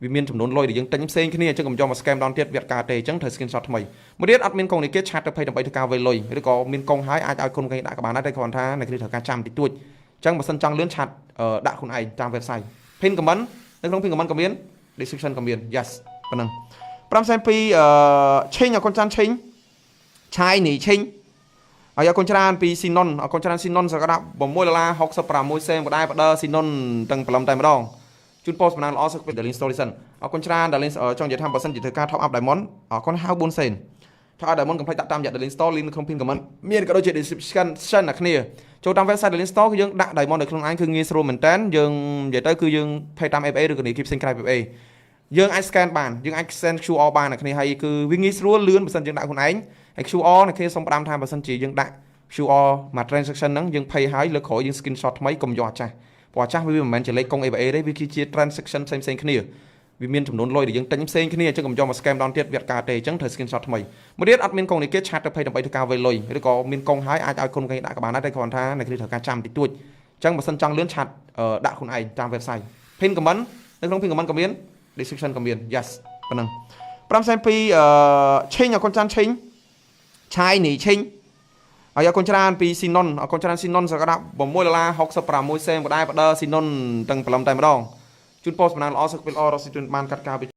វាមានចំនួនលុយដែលយើងទិញផ្សេងគ្នាអញ្ចឹងកុំយកមក scam ដល់ទៀតវាអត់ការទេអញ្ចឹងត្រូវ screenshot ថ្មីមួយទៀតអត់មានកុងនេះគេឆាតទៅភ័យដើម្បីធ្វើការវេលុយឬក៏មានកុងហើយអាចឲ្យគុណគេដាក់ក៏បានដែរតែគ្រាន់ថាអ្នកគ្នាត្រូវការចាំតិចតួចអញ្ចឹងបើសិនចង់លឿនឆាតដាក់ខ្លួនឯងតាម website pin comment នៅក្នុង pin comment ក៏មាន description ក៏មាន yes ប៉ុណ្ណឹង502ឆេងអរគុណចាន់ឆេងឆាយនីឆេងហើយអរគុណច្រើនពីស៊ីណុនអរគុណច្រើនស៊ីណុនសក្តា$6.66សេនបដបដស៊ីណុនទាំងព្រលឹមតែម្ដងជូនពោសំណាងល្អសុខពី Darling Story សិនអរគុណច្រើន Darling ចង់និយាយថាបើសិនជាធ្វើការ top up Diamond អរគុណហៅ4សេនថាឲ្យ Diamond កុំភ្លេចដាក់តាមរយៈ Darling Store link នៅក្នុង pin comment មានក៏ដូចជា description អ្នកគ្នាចូលតាម website Darling Store គឺយើងដាក់ Diamond នៅក្នុងឯងគឺងាយស្រួលមែនតើយើងនិយាយទៅគឺយើង pay តាម FA ឬក៏ keep ផ្សេងក្រៅ FA យើងអាច scan បានយើងអាច send QR បានអ្នកគ្នាហើយគឺវាងាយស្រួលលឿនបើសិនយើងដាក់ខ្លួនឯងហើយ QR អ្នកគ្នាសូមផ្ដាំថាបើសិនជាយើងដាក់ QR មក transaction ហ្នឹងយើង pay ហើយលើក្រោយយើង screenshot ថ្មីកុំយកអាចាស់ព្រោះអាចាស់វាមិនមែនជាលេខកុង ABA ទេវាគឺជា transaction ផ្សេងៗគ្នាវាមានចំនួនលុយដែលយើងទិញផ្សេងគ្នាអញ្ចឹងកុំយកមក scam ដល់ទៀតវាអត់ការទេអញ្ចឹងត្រូវ screenshot ថ្មីមួយទៀតអត់មានកុងនេះគេឆាតទៅភ័យដើម្បីធ្វើការវេលុយឬក៏មានកុងហើយអាចឲ្យគុណគេដាក់ក៏បានដែរតែគ្រាន់ថាអ្នកគ្នាត្រូវការចាំតិចតួចអញ្ចឹងបើសិនចង់លឿនឆាតដាក់ខ្លួនឯងតាម website pin comment នៅក្នុង pin comment ក៏មាន description ក៏មាន yes ប៉ុណ្ណឹង502ឆេងអរគុណចាន់ឆេងឆ ឆាយនីឈិញហើយអរគុណច្រើនពីស៊ីណុនអរគុណច្រើនស៊ីណុនសក្តា$6.66សេនបដែរបដឺស៊ីណុនទាំងព្រលឹមតែម្ដងជូនពោសសំណាងល្អសុខភាពល្អរកស៊ីទុនបានកាត់ការ